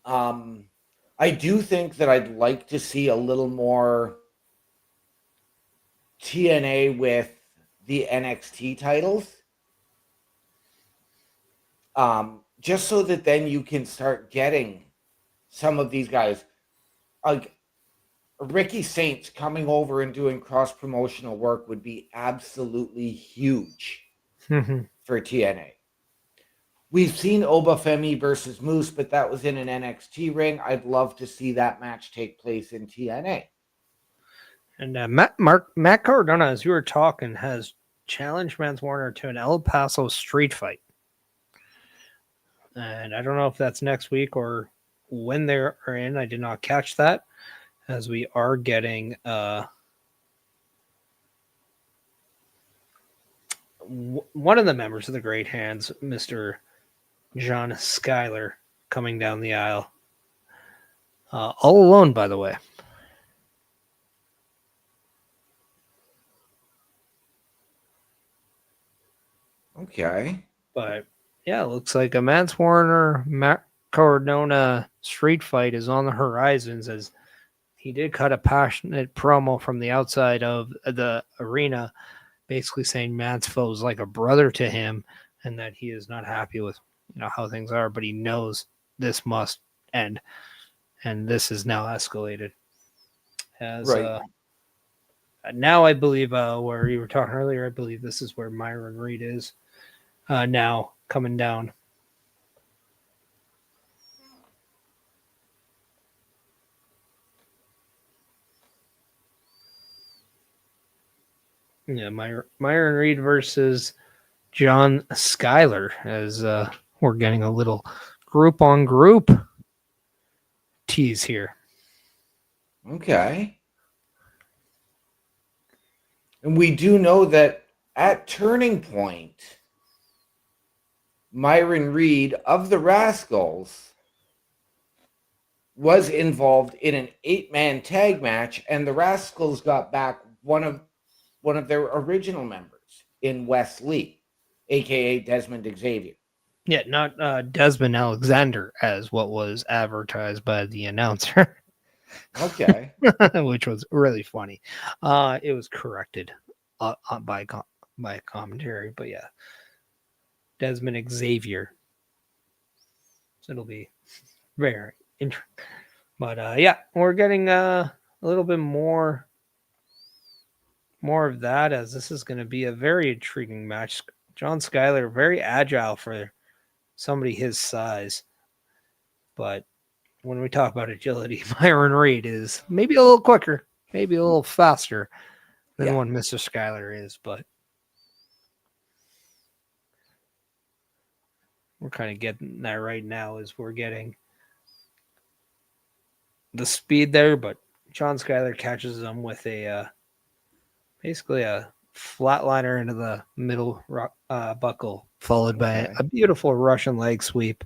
I do think that I'd like to see a little more TNA with the NXT titles. Just so that then you can start getting some of these guys, like Ricky Saints coming over and doing cross-promotional work would be absolutely huge for TNA. We've seen Obafemi versus Moose, but that was in an NXT ring. I'd love to see that match take place in TNA. And Matt Cardona, as you were talking, has challenged Mans Warner to an El Paso street fight. And I don't know if that's next week or when they are in. I did not catch that, as we are getting one of the members of the Great Hands, Mr. John Schuyler, coming down the aisle. All alone, by the way. Okay. But yeah, it looks like a Mance Warner Matt Cardona street fight is on the horizons, as he did cut a passionate promo from the outside of the arena, basically saying Mansfield is like a brother to him and that he is not happy with how things are, but he knows this must end. And this is now escalated. As Right. now I believe where you were talking earlier, I believe this is where Myron Reed is now coming down. Yeah, Myron Reed versus John Schuyler, as we're getting a little group on group tease here. Okay. And we do know that at Turning Point, Myron Reed of the Rascals was involved in an 8-man tag match, and the Rascals got back one of their original members in Wes Lee, aka Desmond Xavier. Yeah, not Desmond Alexander, as what was advertised by the announcer. Okay. Which was really funny. It was corrected by commentary, but yeah, Desmond Xavier. So it'll be very interesting. But yeah, we're getting a little bit more of that, as this is going to be a very intriguing match. John Schuyler, very agile for somebody his size, but when we talk about agility, Myron Reed is maybe a little quicker, maybe a little faster than what Mr. Schuyler is, but we're kind of getting that right now, as we're getting the speed there, but John Schuyler catches him with basically a flatliner into the middle buckle, followed by a beautiful Russian leg sweep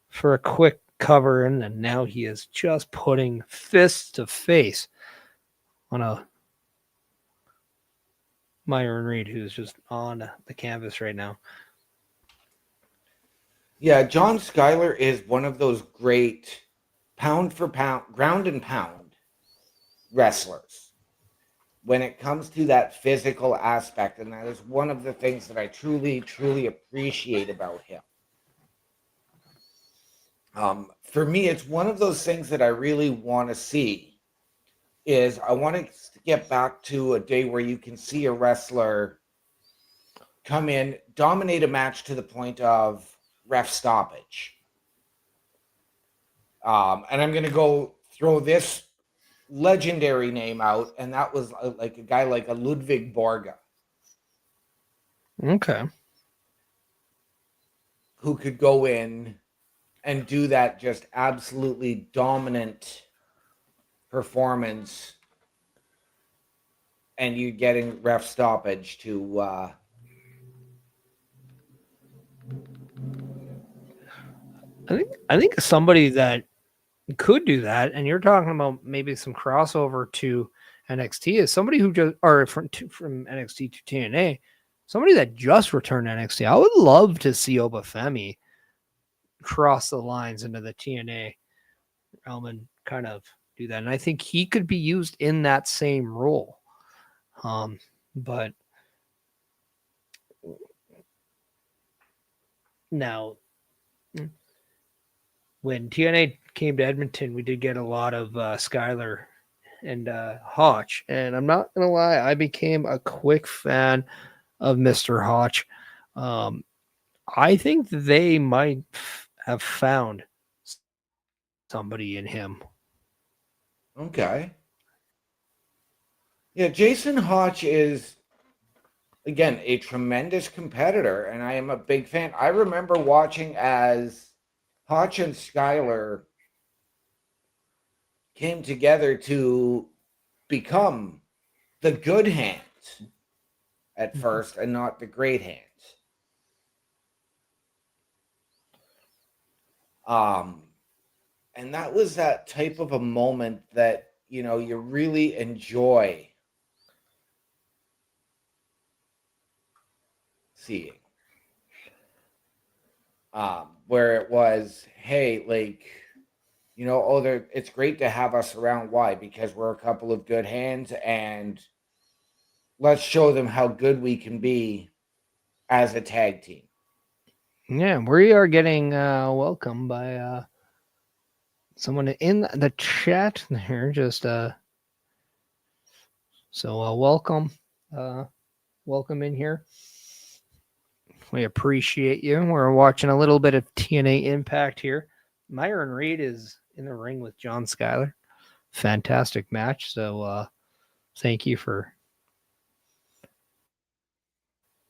for a quick cover, and then now he is just putting fists to face on a Myron Reed, who's just on the canvas right now. Yeah, John Schuyler is one of those great pound for pound, ground and pound wrestlers when it comes to that physical aspect. And that is one of the things that I truly, truly appreciate about him. For me, it's one of those things that I really want to see is I want to get back to a day where you can see a wrestler come in, dominate a match to the point of ref stoppage. And I'm going to go throw this legendary name out, and that was like a guy like a Ludwig Borga. Okay. Who could go in and do that just absolutely dominant performance, and you getting ref stoppage to I think somebody that could do that, and you're talking about maybe some crossover to NXT, is somebody who just, or from NXT to TNA, somebody that just returned NXT. I would love to see Obafemi cross the lines into the TNA realm and kind of do that, and I think he could be used in that same role. But now, when TNA came to Edmonton, we did get a lot of Schuyler and Hotch, and I'm not gonna lie, I became a quick fan of Mr. Hotch. I think they might have found somebody in him. Okay. Yeah, Jason Hotch is again, a tremendous competitor, and I am a big fan. I remember watching as Hotch and Skylar came together to become the good hands at first and not the great hands. And that was that type of a moment that, you really enjoy seeing. Where it was, hey, like, it's great to have us around. Why? Because we're a couple of good hands, and let's show them how good we can be as a tag team. Yeah, we are getting welcomed by someone in the chat here. Just welcome, welcome in here. We appreciate you. We're watching a little bit of TNA Impact here. Myron Reed is in the ring with John Skyler. Fantastic match. So thank you for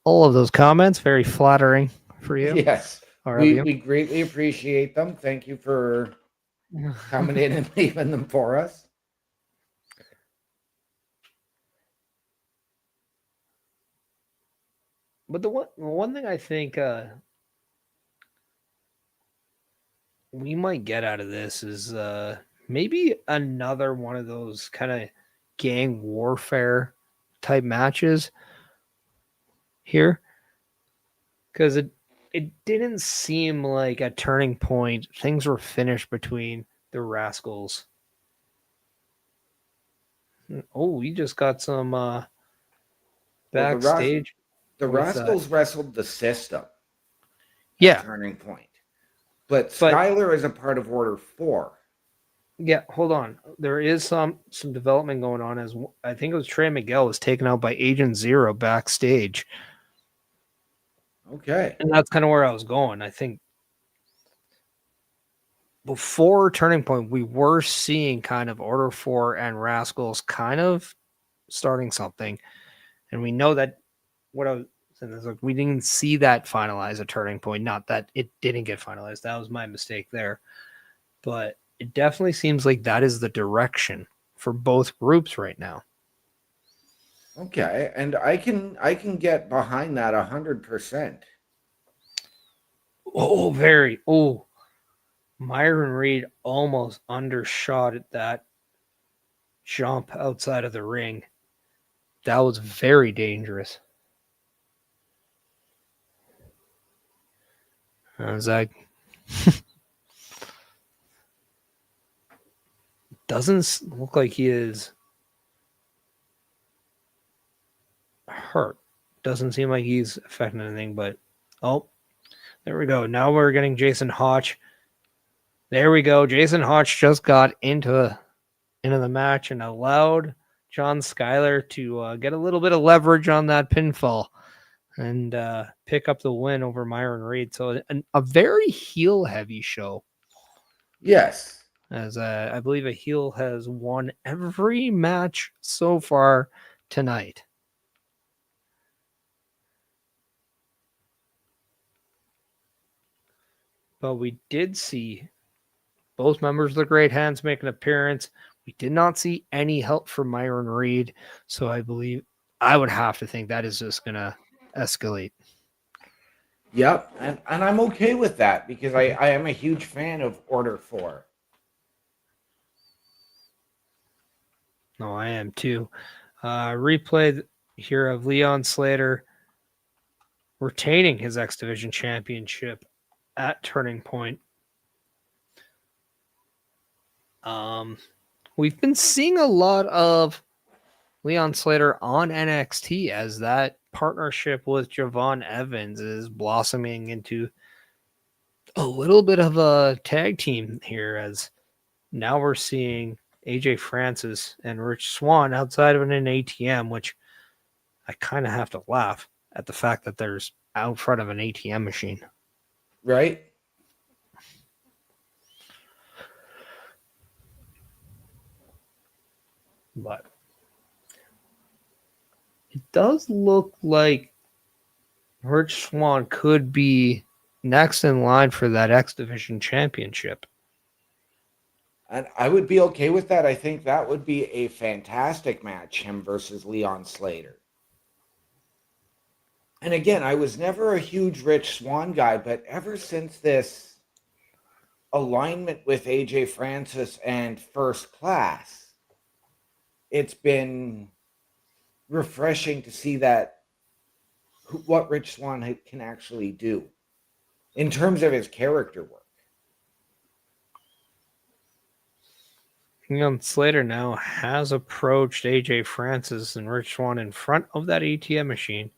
all of those comments. Very flattering for you. Yes, we greatly appreciate them. Thank you for coming in and leaving them for us. But the one thing I think we might get out of this is maybe another one of those kind of gang warfare type matches here, because it didn't seem like a turning point. Things were finished between the Rascals. Oh, we just got some backstage. The Rascals wrestled the System. Yeah. Turning point. But Skylar is a part of Order 4. Yeah, hold on. There is some development going on, as I think it was Trey Miguel was taken out by Agent Zero backstage. Okay. And that's kind of where I was going. I think before Turning Point, we were seeing kind of Order 4 and Rascals kind of starting something. And we know that what I was saying is, like, we didn't see that finalize a Turning Point. Not that it didn't get finalized. That was my mistake there. But it definitely seems like that is the direction for both groups right now. Okay, and I can get behind that 100%. Oh, very. Oh, Myron Reed almost undershot at that jump outside of the ring. That was very dangerous. Zach doesn't look like he is hurt. Doesn't seem like he's affecting anything, but oh, there we go. Now we're getting Jason Hotch. There we go. Jason Hotch just got into the match and allowed John Skyler to get a little bit of leverage on that pinfall and pick up the win over Myron Reed. So a very heel-heavy show. Yes. As I believe a heel has won every match so far tonight. But we did see both members of the Great Hands make an appearance. We did not see any help from Myron Reed. So I believe I would have to think that is just going to escalate. Yep, and I'm okay with that because I am a huge fan of Order 4. No, I am too. Replay here of Leon Slater retaining his X Division championship at Turning Point. We've been seeing a lot of Leon Slater on NXT as that partnership with Javon Evans is blossoming into a little bit of a tag team here, as now we're seeing AJ Francis and Rich Swann outside of an ATM, which I kind of have to laugh at the fact that there's out front of an ATM machine. Right? But It does look like Rich Swann could be next in line for that X Division championship. And I would be okay with that. I think that would be a fantastic match, him versus Leon Slater. And again, I was never a huge Rich Swann guy, but ever since this alignment with AJ Francis and First Class, it's been refreshing to see that what Rich Swann can actually do in terms of his character work. Leon Slater now has approached AJ Francis and Rich Swann in front of that ATM machine.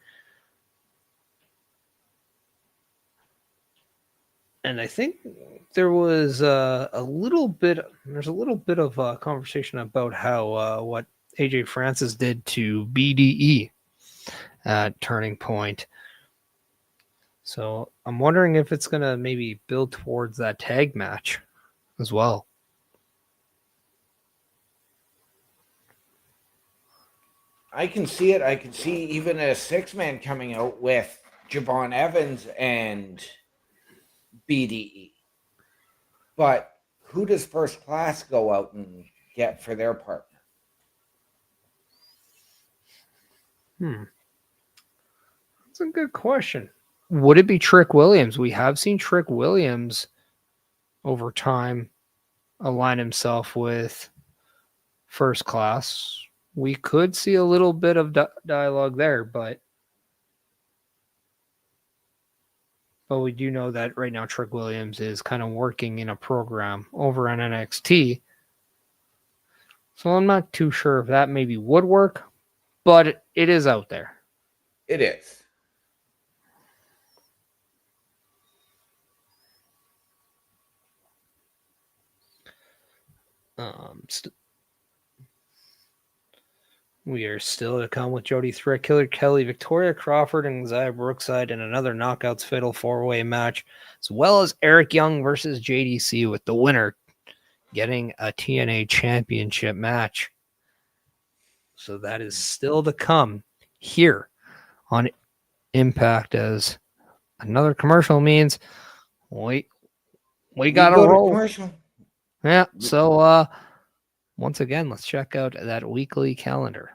And I think there was a little bit of a conversation about how what AJ Francis did to BDE at Turning Point. So I'm wondering if it's going to maybe build towards that tag match as well. I can see it. I can see even a 6-man coming out with Javon Evans and BDE. But who does First Class go out and get for their partner? That's a good question. Would it be Trick Williams? We have seen Trick Williams over time align himself with First Class. We could see a little bit of dialogue there, but we do know that right now Trick Williams is kind of working in a program over on NXT. So I'm not too sure if that maybe would work, but it is out there. It is. We are still to come with Jody Threat, Killer Kelly, Victoria Crawford, and Zaya Brookside in another Knockouts Fatal 4-Way match, as well as Eric Young versus JDC, with the winner getting a TNA Championship match. So that is still to come here on Impact, as another commercial means we got to roll. Commercial. Yeah, so once again, let's check out that weekly calendar.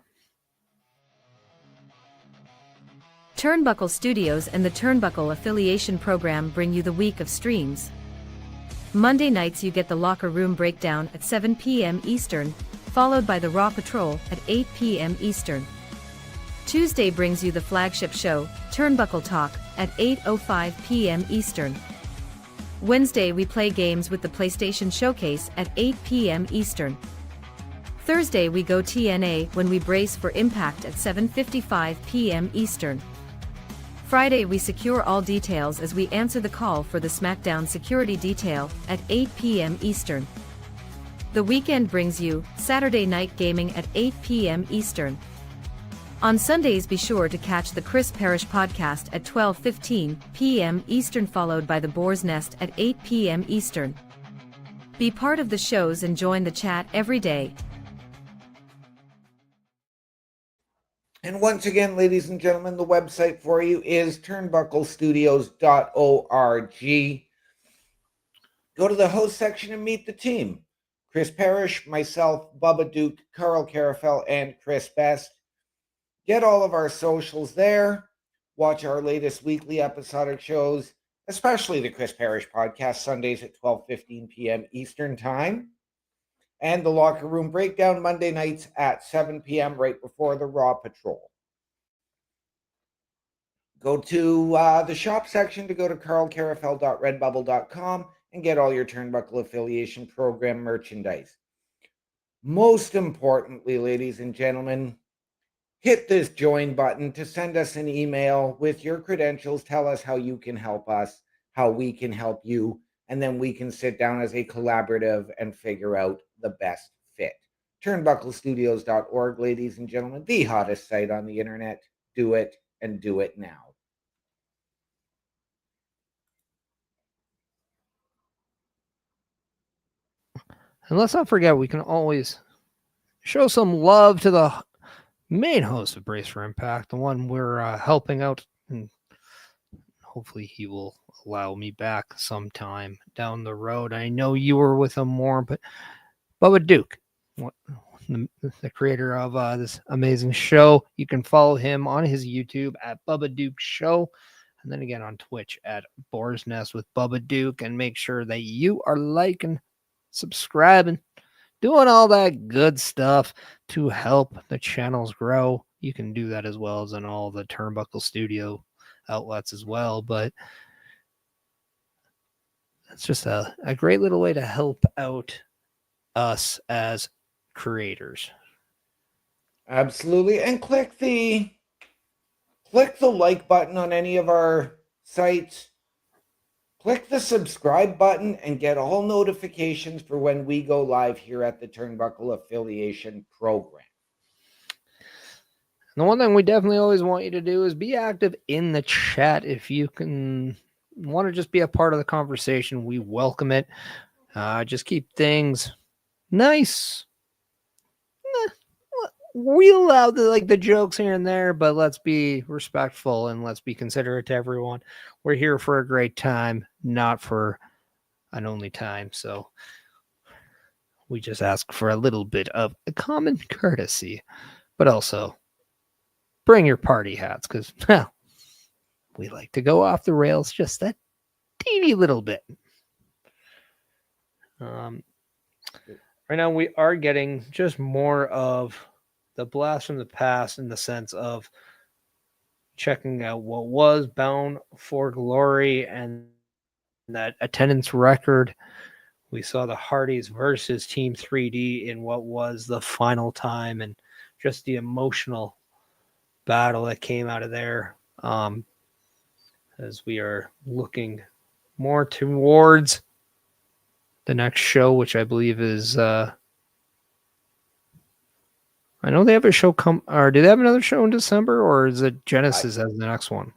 Turnbuckle Studios and the Turnbuckle Affiliation Program bring you the week of streams. Monday nights you get the Locker Room Breakdown at 7 p.m. Eastern, followed by the Raw Patrol at 8 p.m. Eastern. Tuesday brings you the flagship show, Turnbuckle Talk, at 8:05 p.m. Eastern. Wednesday we play games with the PlayStation Showcase at 8 p.m. Eastern. Thursday we go TNA when we brace for Impact at 7:55 p.m. Eastern. Friday we secure all details as we answer the call for the SmackDown security detail at 8 p.m. Eastern. The weekend brings you Saturday Night Gaming at 8 p.m. Eastern. On Sundays be sure to catch the Chris Parrish podcast at 12:15 p.m. Eastern, followed by the Boar's Nest at 8 p.m. Eastern. Be part of the shows and join the chat every day. And once again, ladies and gentlemen, the website for you is turnbucklestudios.org. Go to the host section and meet the team. Chris Parrish, myself, Bubba Duke, Carl Carafel, and Chris Best. Get all of our socials there. Watch our latest weekly episodic shows, especially the Chris Parrish podcast, Sundays at 12:15 p.m. Eastern Time. And the Locker Room Breakdown Monday nights at 7 p.m. right before the Raw Patrol. Go to the shop section to go to carlcarafel.redbubble.com and get all your Turnbuckle Affiliation Program merchandise. Most importantly, ladies and gentlemen, hit this join button to send us an email with your credentials. Tell us how you can help us, how we can help you, and then we can sit down as a collaborative and figure out the best fit. Turnbucklestudios.org, ladies and gentlemen, the hottest site on the internet. Do it, and do it now. And let's not forget, we can always show some love to the main host of Brace for Impact, the one we're helping out, and hopefully he will allow me back sometime down the road. I know you were with him more, but Bubba Duke, the creator of this amazing show. You can follow him on his YouTube at Bubba Duke Show, and then again on Twitch at Boar's Nest with Bubba Duke. And make sure that you are liking, subscribing, doing all that good stuff to help the channels grow. You can do that as well as in all the Turnbuckle Studio outlets as well. But it's just a great little way to help out us as creators. Absolutely. And click the like button on any of our sites. Click the subscribe button and get all notifications for when we go live here at the Turnbuckle Affiliation Program. And the one thing we definitely always want you to do is be active in the chat. If you can want to just be a part of the conversation, we welcome it. Just keep things nice. We allow the jokes here and there, but let's be respectful and let's be considerate to everyone. We're here for a great time, not for an only time. So we just ask for a little bit of a common courtesy, but also bring your party hats because, well, we like to go off the rails just that teeny little bit. Right now we are getting just more of the blast from the past in the sense of checking out what was Bound for Glory and that attendance record. We saw the Hardys versus Team 3D in what was the final time and just the emotional battle that came out of there, as we are looking more towards the next show, which I believe is I know they have a show or do they have another show in December, or is it Genesis as the next one?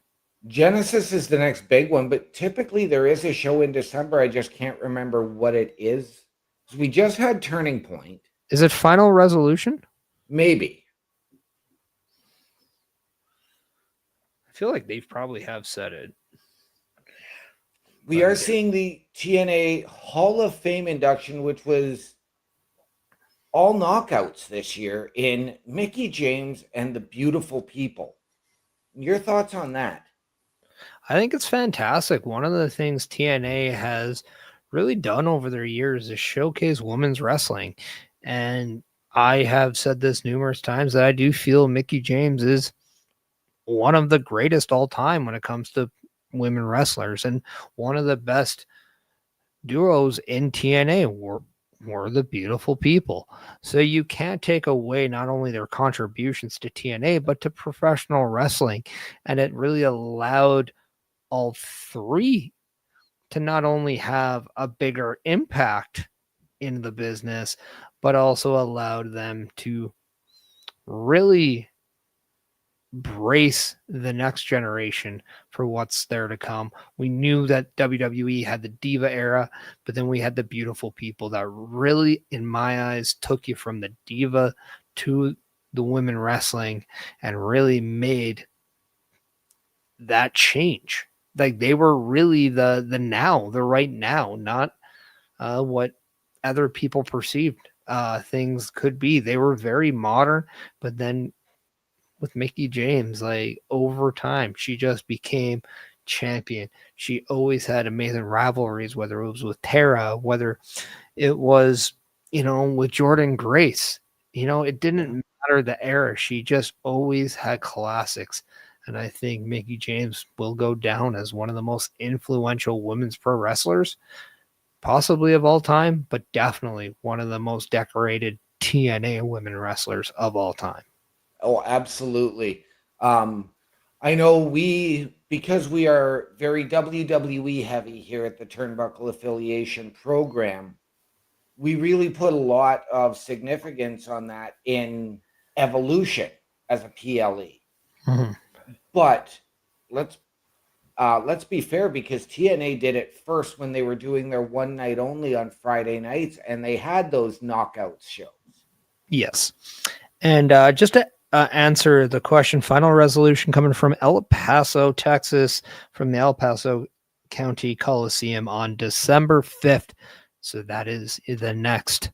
Genesis is the next big one, but typically there is a show in December. I just can't remember what it is. So we just had Turning Point. Is it Final Resolution? Maybe. I feel like they probably have said it. We are seeing the TNA Hall of Fame induction, which was all knockouts this year in Mickie James and the Beautiful People. Your thoughts on that? I think it's fantastic. One of the things TNA has really done over their years is showcase women's wrestling. And I have said this numerous times that I do feel Mickie James is one of the greatest all time when it comes to women wrestlers, and one of the best duos in TNA were the Beautiful People. So you can't take away not only their contributions to TNA, but to professional wrestling. And it really allowed all three to not only have a bigger impact in the business, but also allowed them to really brace the next generation for what's there to come. We knew that WWE had the Diva era, but then we had the Beautiful People that really, in my eyes, took you from the Diva to the women wrestling and really made that change. Like they were really the right now, not what other people perceived things could be. They were very modern, but then with Mickie James, like over time, she just became champion. She always had amazing rivalries, whether it was with Tara, whether it was, with Jordan Grace. It didn't matter the era. She just always had classics. And I think Mickie James will go down as one of the most influential women's pro wrestlers, possibly of all time, but definitely one of the most decorated TNA women wrestlers of all time. Oh, absolutely. I know because we are very WWE heavy here at the Turnbuckle Affiliation Program, we really put a lot of significance on that in Evolution as a PLE. Mm-hmm. But let's be fair, because TNA did it first when they were doing their one night only on Friday nights, and they had those knockout shows. Yes. And just to answer the question. Final resolution coming from El Paso, Texas, from the El Paso County Coliseum on December 5th. So that is the next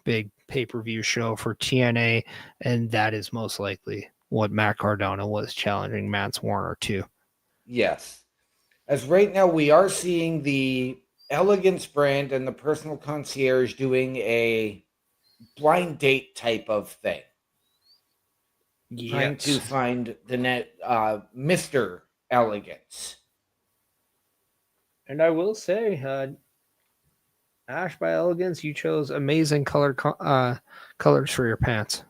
big pay-per-view show for TNA, and that is most likely what Matt Cardona was challenging Mance Warner to. Yes. As right now, we are seeing the Elegance brand and the Personal Concierge doing a blind date type of thing. Trying to find the Mr. Elegance. And I will say, Ash by Elegance, you chose amazing colors for your pants.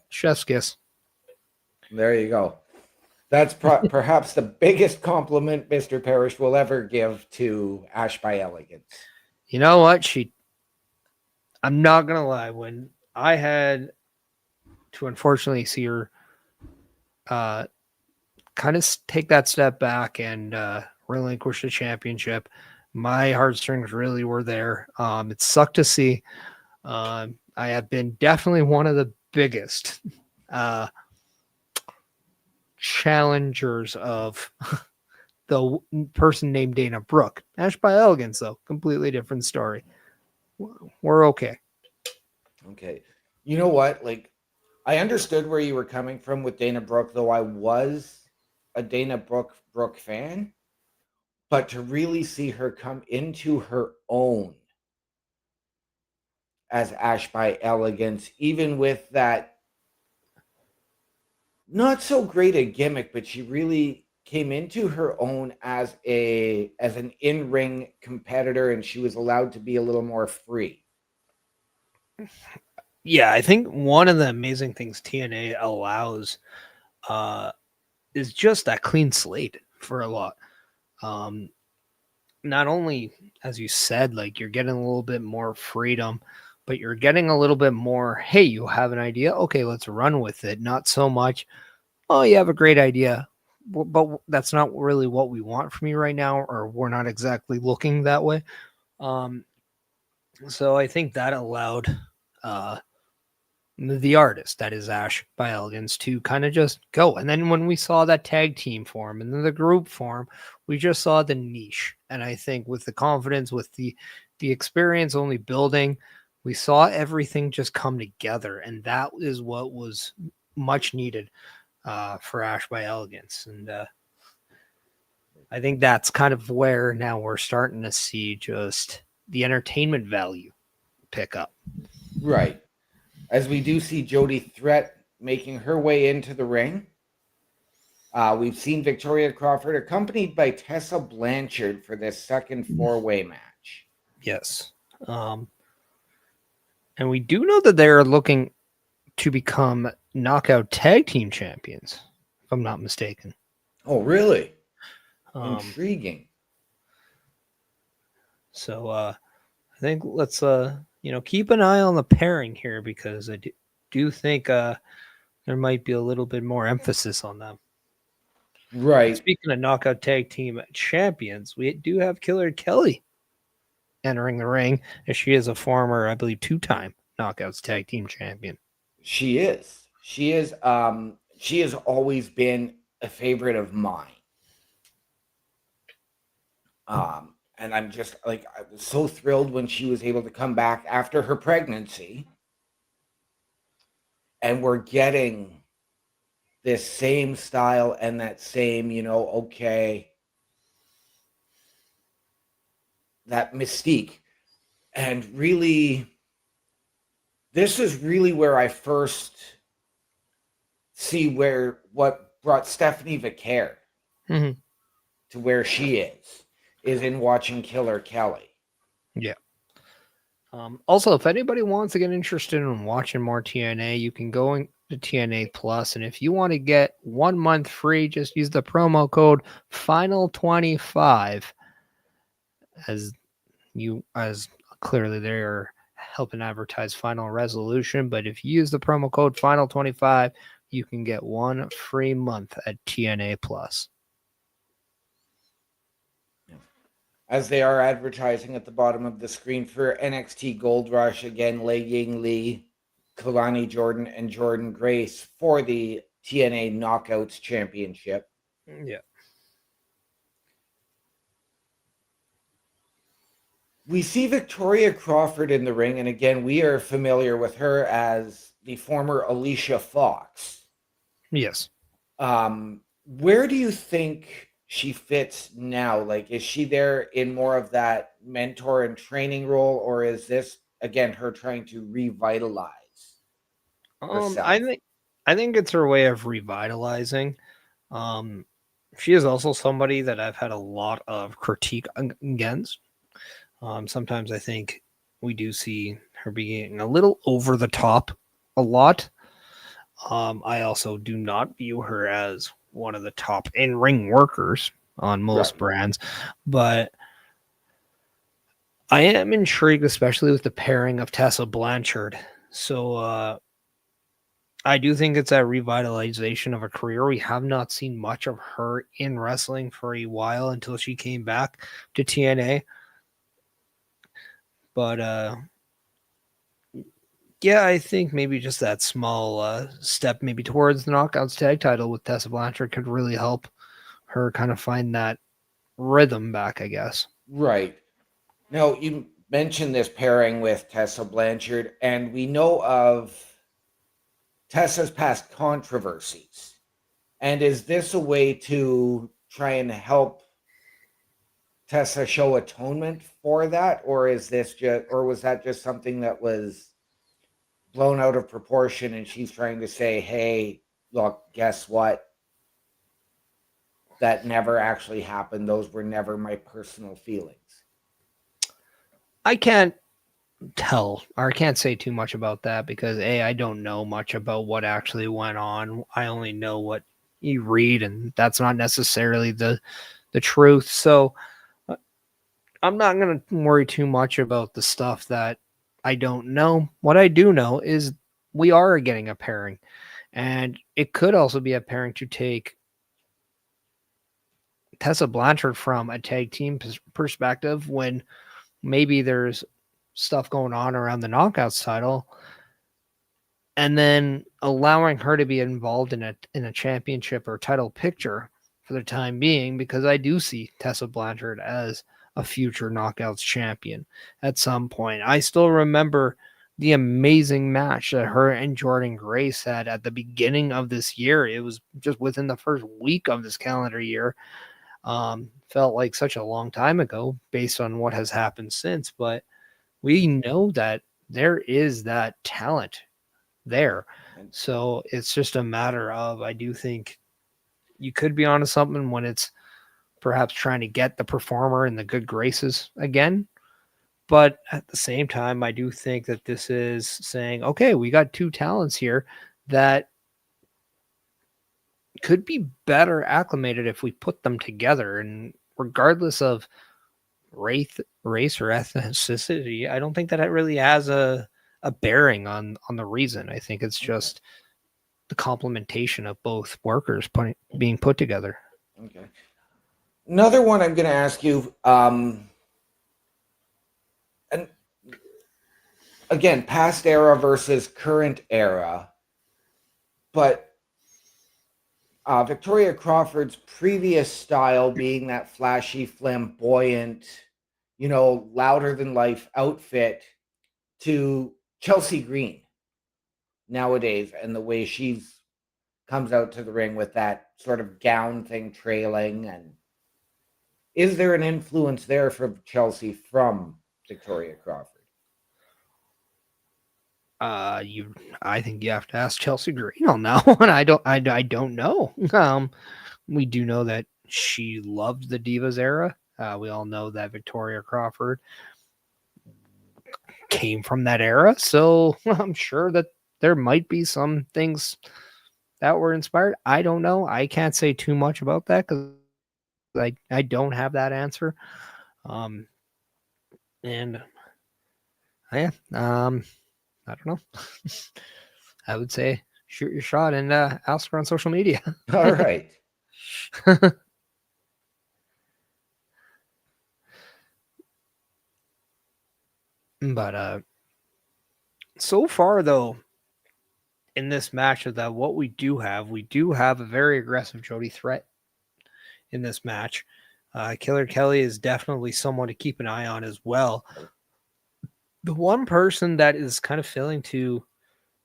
Chef's kiss. There you go. That's perhaps the biggest compliment Mr. Parrish will ever give to Ash by Elegance. You know what? I'm not going to lie. When I had to unfortunately see her kind of take that step back and relinquish the championship, my heartstrings really were there. It sucked to see. I have been definitely one of the biggest challengers of the person named Dana Brooke. Ash by Elegance, though, completely different story. We're okay. Okay. You know what? Like, I understood where you were coming from with Dana Brooke, though I was a Dana Brooke fan. But to really see her come into her own as Ash by Elegance, even with that not so great a gimmick, but she really came into her own as an in-ring competitor, and she was allowed to be a little more free. Yeah, I think one of the amazing things TNA allows is just that clean slate for a lot. Not only, as you said, like you're getting a little bit more freedom, but you're getting a little bit more, hey, you have an idea? Okay, let's run with it. Not so much, oh, you have a great idea, but that's not really what we want from you right now, or we're not exactly looking that way. So I think that allowed the artist, that is Ash by Elegance, to kind of just go. And then when we saw that tag team form and then the group form, we just saw the niche. And I think with the confidence, with the experience only building, we saw everything just come together. And that is what was much needed for Ash by Elegance. And I think that's kind of where now we're starting to see just the entertainment value pick up. Right. As we do see Jody Threat making her way into the ring. We've seen Victoria Crawford accompanied by Tessa Blanchard for this second four-way match. Yes. And we do know that they're looking to become knockout tag team champions, if I'm not mistaken. Oh, really? Intriguing. So I think let's keep an eye on the pairing here, because I do think there might be a little bit more emphasis on them. Right. And speaking of knockout tag team champions, we do have Killer Kelly entering the ring, as she is a former, I believe, 2-time knockouts tag team champion. She is. She is. She has always been a favorite of mine. And I'm just like, I was so thrilled when she was able to come back after her pregnancy. And we're getting this same style and that same, that mystique. And really, this is really where I first see what brought Stephanie Vicaire to where she is in watching Killer Kelly. Yeah. Also, if anybody wants to get interested in watching more TNA, you can go into TNA Plus, and if you want to get 1 month free, just use the promo code FINAL25, as clearly they're helping advertise Final Resolution. But if you use the promo code FINAL25, you can get 1 free month at TNA Plus. As they are advertising at the bottom of the screen for NXT Gold Rush, again, Lei Ying Lee Kalani Jordan and Jordan Grace for the TNA Knockouts Championship. Yeah. We see Victoria Crawford in the ring, and again, we are familiar with her as the former Alicia Fox. Yes. Where do you think she fits now? Like, is she there in more of that mentor and training role, or is this again her trying to revitalize herself? I think it's her way of revitalizing. She is also somebody that I've had a lot of critique against. Sometimes I think we do see her being a little over the top a lot. I also do not view her as one of the top in-ring workers on most brands, but I am intrigued, especially with the pairing of Tessa Blanchard. So I do think it's a revitalization of a career. We have not seen much of her in wrestling for a while until she came back to TNA. But yeah, I think maybe just that small step maybe towards the Knockouts tag title with Tessa Blanchard could really help her kind of find that rhythm back, I guess. Right. Now, you mentioned this pairing with Tessa Blanchard, and we know of Tessa's past controversies. And is this a way to try and help Tessa show atonement for that, or is this just, or was that just something that was blown out of proportion and she's trying to say, hey, look, guess what? That never actually happened. Those were never my personal feelings. I can't tell, or I can't say too much about that because I don't know much about what actually went on. I only know what you read, and that's not necessarily the truth. So I'm not going to worry too much about the stuff that I don't know. What I do know is we are getting a pairing, and it could also be a pairing to take Tessa Blanchard from a tag team perspective when maybe there's stuff going on around the Knockouts title, and then allowing her to be involved in a championship or title picture for the time being, because I do see Tessa Blanchard as a future Knockouts champion at some point. I still remember the amazing match that her and Jordan Grace had at the beginning of this year. It was just within the first week of this calendar year. Felt like such a long time ago based on what has happened since, but we know that there is that talent there. So it's just a matter of, I do think you could be onto something when it's perhaps trying to get the performer in the good graces again. But at the same time, I do think that this is saying, okay, we got two talents here that could be better acclimated if we put them together. And regardless of race or ethnicity, I don't think that it really has a bearing on the reason. I think it's just the complementation of both workers being put together. Okay. Another one I'm going to ask you, and again, past era versus current era, but Victoria Crawford's previous style being that flashy, flamboyant, louder than life outfit to Chelsea Green nowadays, and the way she's comes out to the ring with that sort of gown thing trailing. And is there an influence there from Chelsea from Victoria Crawford? I think you have to ask Chelsea Green on that one. I don't know. We do know that she loved the Divas era. We all know that Victoria Crawford came from that era, so I'm sure that there might be some things that were inspired. I don't know. I can't say too much about that because I don't have that answer. And yeah, I don't know. I would say shoot your shot and ask her on social media. All right. But so far though, in this match is that what we do have a very aggressive Jody Threat in this match. Killer Kelly is definitely someone to keep an eye on as well. The one person that is kind of failing to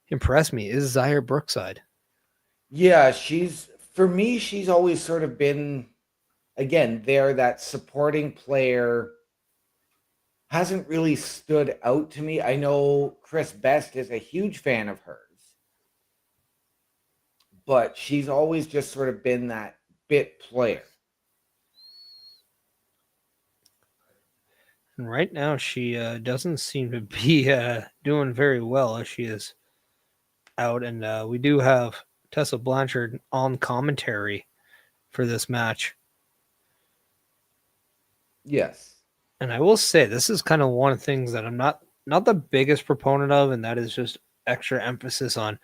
impress me is Zaire Brookside. Yeah, for me, she's always sort of been, again, that supporting player. Hasn't really stood out to me. I know Chris Best is a huge fan of hers, but she's always just sort of been that bit player. And right now, she doesn't seem to be doing very well as she is out. And we do have Tessa Blanchard on commentary for this match. Yes. And I will say, this is kind of one of the things that I'm not the biggest proponent of, and that is just extra emphasis on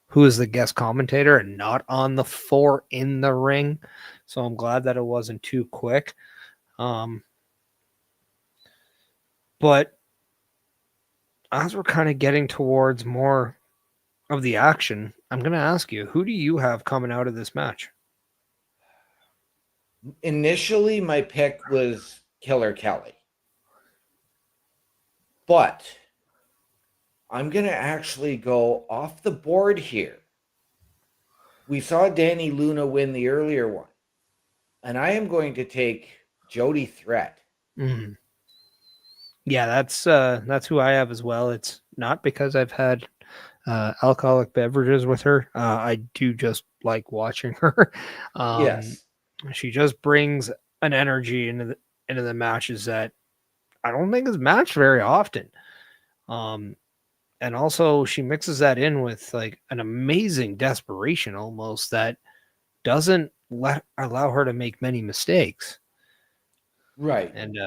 who is the guest commentator and not on the four in the ring. So I'm glad that it wasn't too quick. But as we're kind of getting towards more of the action, I'm going to ask you, who do you have coming out of this match? Initially, my pick was Killer Kelly. But I'm going to actually go off the board here. We saw Danny Luna win the earlier one. And I am going to take Jody Threat. Mm. Yeah, that's who I have as well. It's not because I've had alcoholic beverages with her. I do just like watching her. Yes. She just brings an energy into the matches that I don't think is matched very often. And also she mixes that in with like an amazing desperation almost that doesn't allow her to make many mistakes. Right. And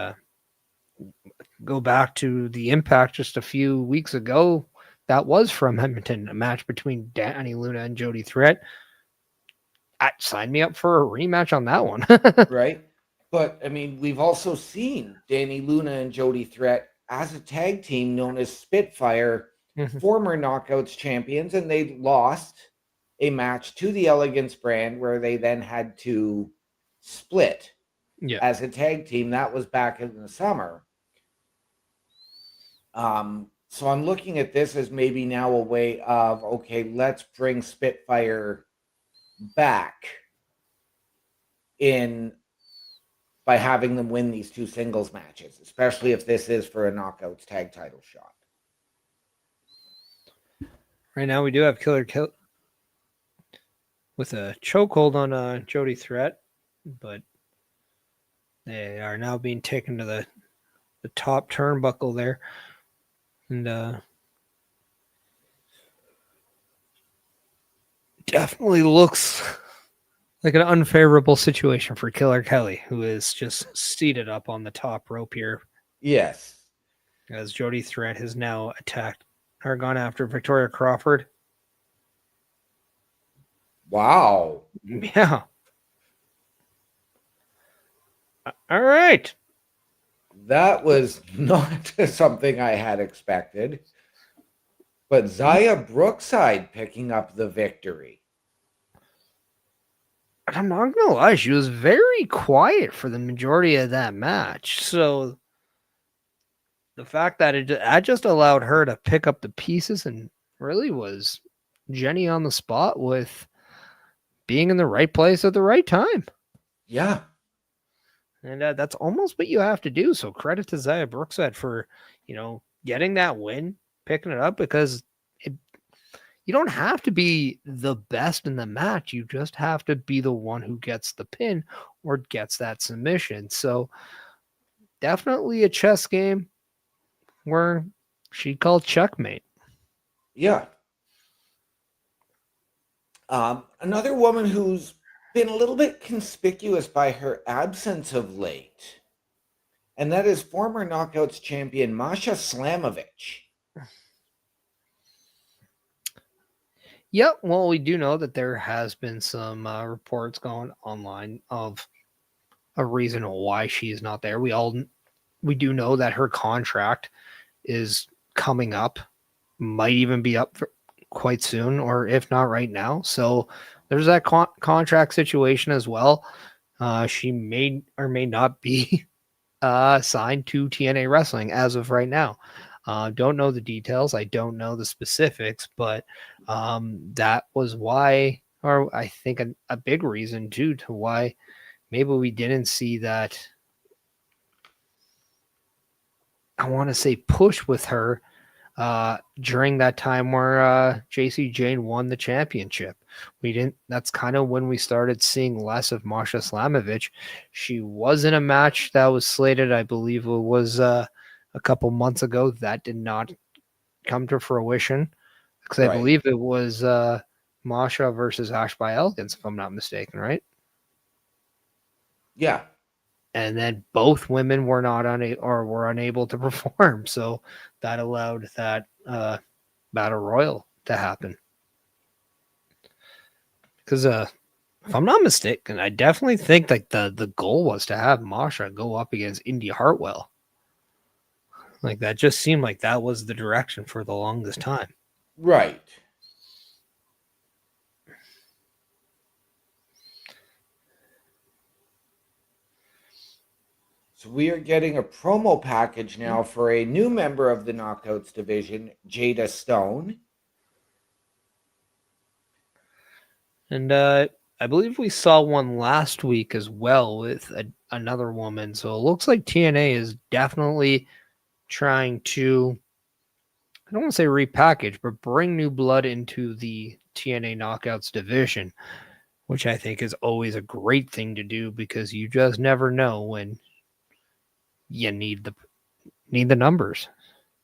go back to the Impact just a few weeks ago. That was from Edmonton, a match between Danny Luna and Jody Threat. Sign me up for a rematch on that one. Right. But, I mean, we've also seen Danny Luna and Jody Threat as a tag team known as Spitfire, former Knockouts champions, and they lost a match to the Elegance brand where they then had to split as a tag team. That was back in the summer. So I'm looking at this as maybe now a way of, okay, let's bring Spitfire back in by having them win these two singles matches, especially if this is for a Knockouts tag title shot. Right now we do have Killer Kill with a chokehold on Jody Threat, but they are now being taken to the top turnbuckle there. And definitely looks like an unfavorable situation for Killer Kelly, who is just seated up on the top rope here. Yes. As Jody Threat has now attacked or gone after Victoria Crawford. Wow. Yeah. All right. That was not something I had expected. But Zaya Brookside picking up the victory. I'm not going to lie, she was very quiet for the majority of that match. So the fact that I just allowed her to pick up the pieces and really was Jenny on the spot with being in the right place at the right time. Yeah. And that's almost what you have to do. So credit to Zaya Brookside for, getting that win, picking it up, because you don't have to be the best in the match. You just have to be the one who gets the pin or gets that submission. So definitely a chess game where she called checkmate. Yeah. Another woman who's been a little bit conspicuous by her absence of late, and that is former Knockouts champion Masha Slamovich. Yep. Well, we do know that there has been some reports going online of a reason why she's not there. We do know that her contract is coming up, might even be up quite soon, or if not right now. So there's that contract situation as well. She may or may not be signed to TNA Wrestling as of right now. Don't know the details. I don't know the specifics, but that was why, or I think a big reason too, to why maybe we didn't see that, I want to say, push with her during that time where JC Jane won the championship. We didn't. That's kind of when we started seeing less of Masha Slamovich. She was in a match that was slated, I believe it was a couple months ago. That did not come to fruition because I believe it was Masha versus Ash by Elegance, if I'm not mistaken, right? Yeah. And then both women were were unable to perform, so that allowed that battle royal to happen. Because if I'm not mistaken, I definitely think like the goal was to have Masha go up against Indy Hartwell. Like that just seemed like that was the direction for the longest time. Right. So we are getting a promo package now for a new member of the Knockouts division, Jada Stone. And I believe we saw one last week as well with another woman. So it looks like TNA is definitely trying to, I don't want to say repackage, but bring new blood into the TNA Knockouts division, which I think is always a great thing to do because you just never know when you need the numbers.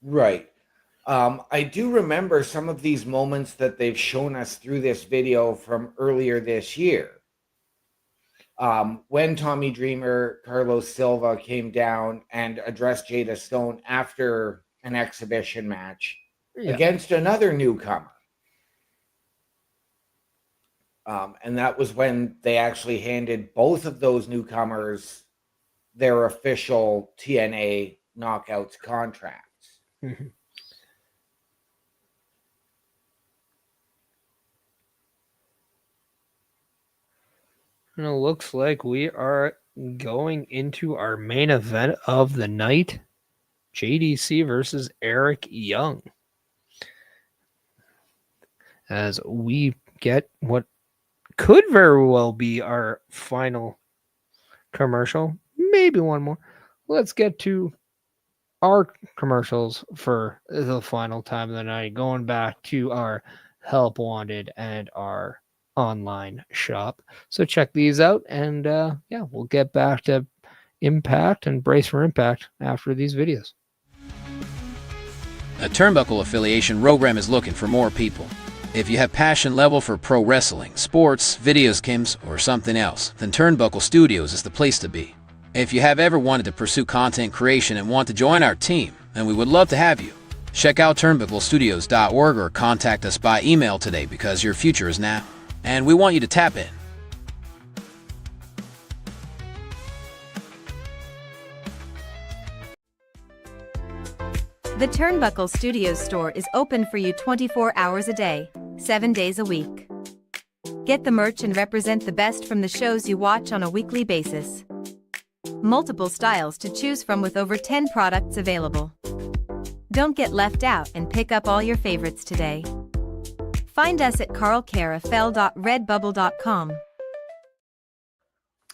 Right. I do remember some of these moments that they've shown us through this video from earlier this year. When Tommy Dreamer, Carlos Silva came down and addressed Jada Stone after an exhibition match against another newcomer. And that was when they actually handed both of those newcomers their official TNA Knockouts contracts. Mm-hmm. And it looks like we are going into our main event of the night, JDC versus Eric Young. As we get what could very well be our final commercial, maybe one more. Let's get to our commercials for the final time of the night, going back to our Help Wanted and our online shop. So check these out, and we'll get back to Impact and Brace for Impact after these videos. A Turnbuckle affiliation program is looking for more people. If you have passion level for pro wrestling, sports, video games, or something else, then Turnbuckle Studios is the place to be. If you have ever wanted to pursue content creation and want to join our team, then we would love to have you. Check out turnbucklestudios.org or contact us by email today because your future is now, and we want you to tap in. The Turnbuckle Studios store is open for you 24 hours a day, 7 days a week. Get the merch and represent the best from the shows you watch on a weekly basis. Multiple styles to choose from with over 10 products available. Don't get left out and pick up all your favorites today. Find us at carlcarafel.redbubble.com.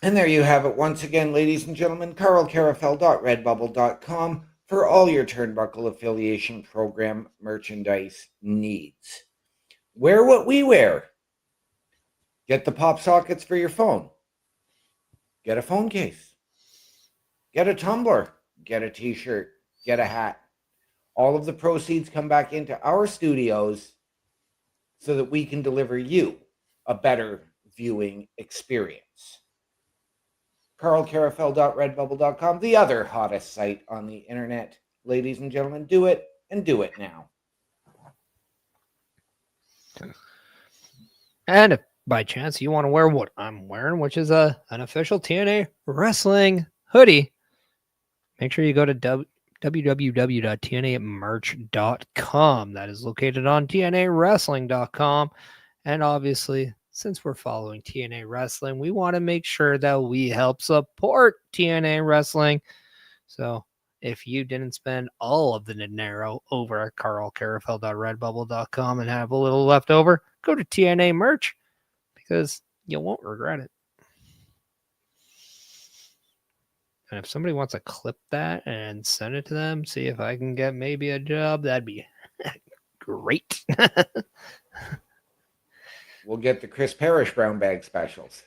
And there you have it once again, ladies and gentlemen, carlcarafel.redbubble.com for all your Turnbuckle affiliation program merchandise needs. Wear what we wear. Get the pop sockets for your phone. Get a phone case. Get a tumbler. Get a t-shirt. Get a hat. All of the proceeds come back into our studios so that we can deliver you a better viewing experience. carlcarafel.redbubble.com, the other hottest site on the internet. Ladies and gentlemen, do it, and do it now. And if by chance you want to wear what I'm wearing, which is an official TNA wrestling hoodie, make sure you go to www.tnamerch.com. That is located on tnawrestling.com. And obviously, since we're following TNA Wrestling, we want to make sure that we help support TNA Wrestling. So if you didn't spend all of the dinero over at carlcarafel.redbubble.com and have a little left over, go to TNA Merch because you won't regret it. And if somebody wants to clip that and send it to them, see if I can get maybe a job, that'd be great. We'll get the Chris Parrish brown bag specials.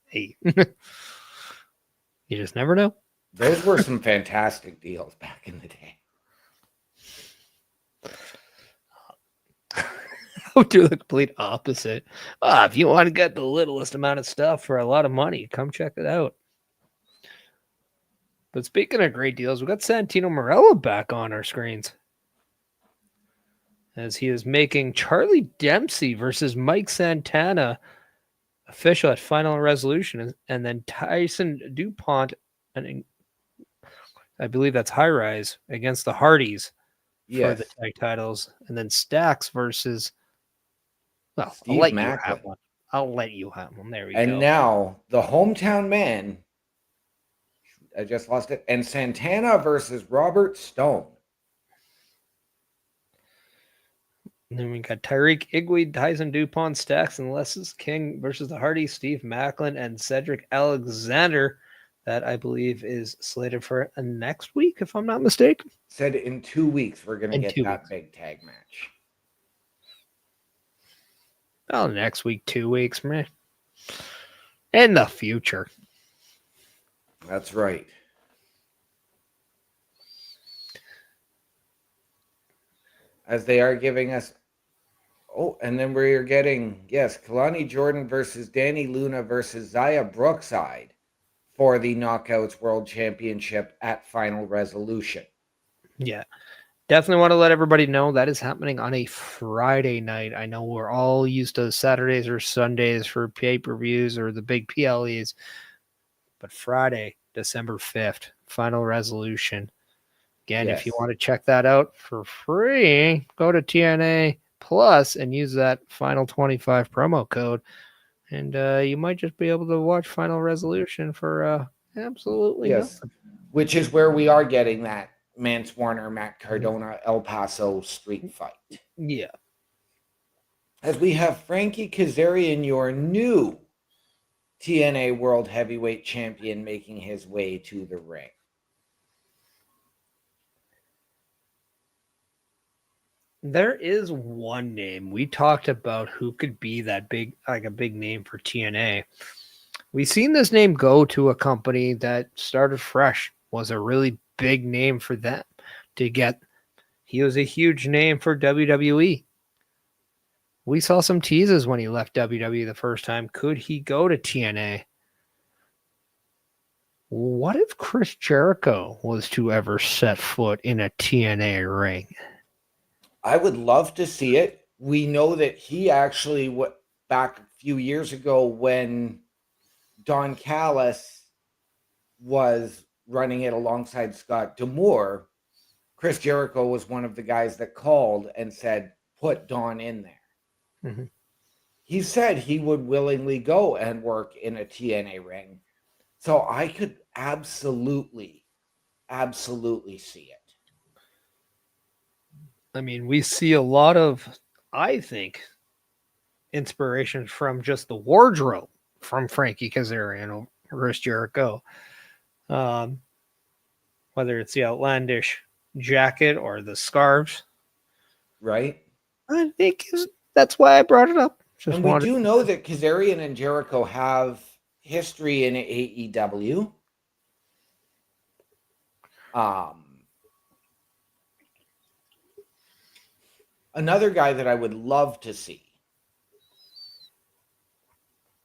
Hey, you just never know. Those were some fantastic deals back in the day. I'll do the complete opposite. If you want to get the littlest amount of stuff for a lot of money, come check it out. But speaking of great deals, we got Santino Marella back on our screens as he is making Charlie Dempsey versus Mike Santana official at Final Resolution, and then Tyson DuPont, and I believe that's High Rise, against the Hardys for the tag titles, and then Stax versus, well, Steve I'll let Macklin. you have one. I'll let you have one. There we go. And now the hometown man, I just lost it, and Santana versus Robert Stone. And then we got Tyreek Igwe, Tyson DuPont, Stax, and Les King versus the Hardys, Steve Macklin, and Cedric Alexander. That I believe is slated for next week, if I'm not mistaken. Said in 2 weeks we're going to get that big tag match. Well, next week, 2 weeks, man. In the future. That's right. As they are giving us... Oh, and then we're getting, yes, Kalani Jordan versus Danny Luna versus Zaya Brookside for the Knockouts World Championship at Final Resolution. Yeah. Definitely want to let everybody know that is happening on a Friday night. I know we're all used to Saturdays or Sundays for pay-per-views or the big PLEs, but Friday, December 5th, Final Resolution. Again, if you want to check that out for free, go to TNA Plus and use that Final 25 promo code, and you might just be able to watch Final Resolution for absolutely nothing. Which is where we are getting that Mance Warner, Matt Cardona, El Paso street fight. Yeah. As we have Frankie Kazarian, your new TNA World Heavyweight Champion, making his way to the ring. There is one name we talked about who could be that big, like a big name for TNA. We've seen this name go to a company that started fresh, was a really big name for them to get. He was a huge name for WWE. We saw some teases when he left WWE the first time. Could he go to TNA? What if Chris Jericho was to ever set foot in a TNA ring? I would love to see it. We know that he actually, back a few years ago when Don Callis was running it alongside Scott D'Amore, Chris Jericho was one of the guys that called and said, put Don in there. Mm-hmm. He said he would willingly go and work in a TNA ring. So I could absolutely see it. I mean, we see a lot of, I think, inspiration from just the wardrobe from Frankie Kazarian or Chris Jericho. Whether it's the outlandish jacket or the scarves. Right? I think that's why I brought it up. And we do know that Kazarian and Jericho have history in AEW. Another guy that I would love to see,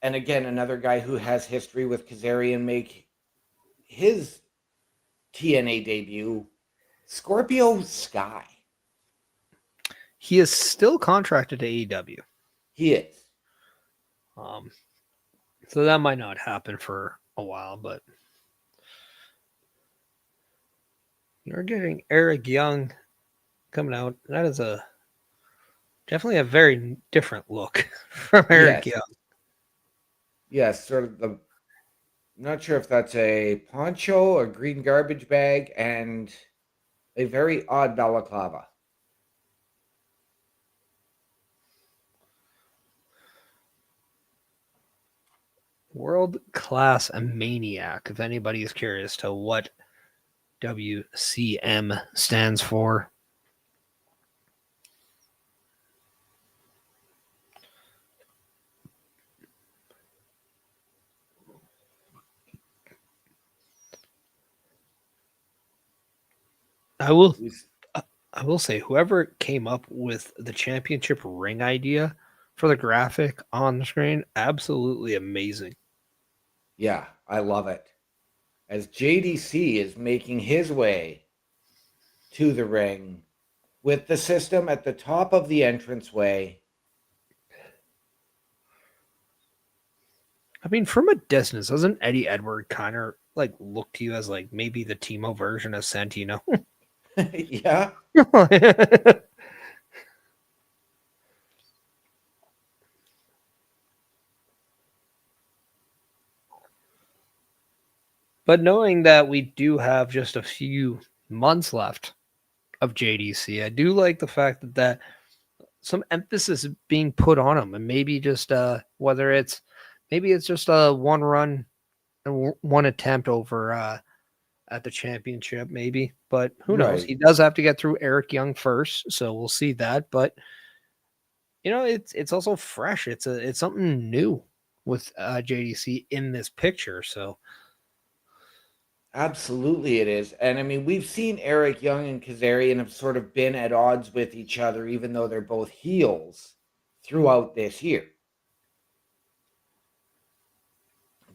and again, another guy who has history with Kazarian, make his TNA debut, Scorpio Sky. He is still contracted to AEW. He is. So that might not happen for a while, but You're getting Eric Young coming out. That is definitely a very different look from Eric Yes. Young. Yes, sort of the. Not sure if that's a poncho, a green garbage bag, and a very odd balaclava. World Class Maniac, if anybody is curious to what WCM stands for. I will say whoever came up with the championship ring idea for the graphic on the screen, absolutely amazing. Yeah, I love it. As JDC is making his way to the ring with the system at the top of the entranceway. I mean, from a distance, doesn't Eddie Edward kind of like look to you as like maybe the Timo version of Santino? Yeah. But knowing that we do have just a few months left of JDC, I do like the fact that some emphasis is being put on him, and maybe just whether it's just a one run and one attempt over at the championship, maybe. But who knows? Right. He does have to get through Eric Young first, so we'll see that. But it's also fresh. It's something new with JDC in this picture. So Absolutely, it is. And I mean, we've seen Eric Young and Kazarian have sort of been at odds with each other, even though they're both heels throughout this year.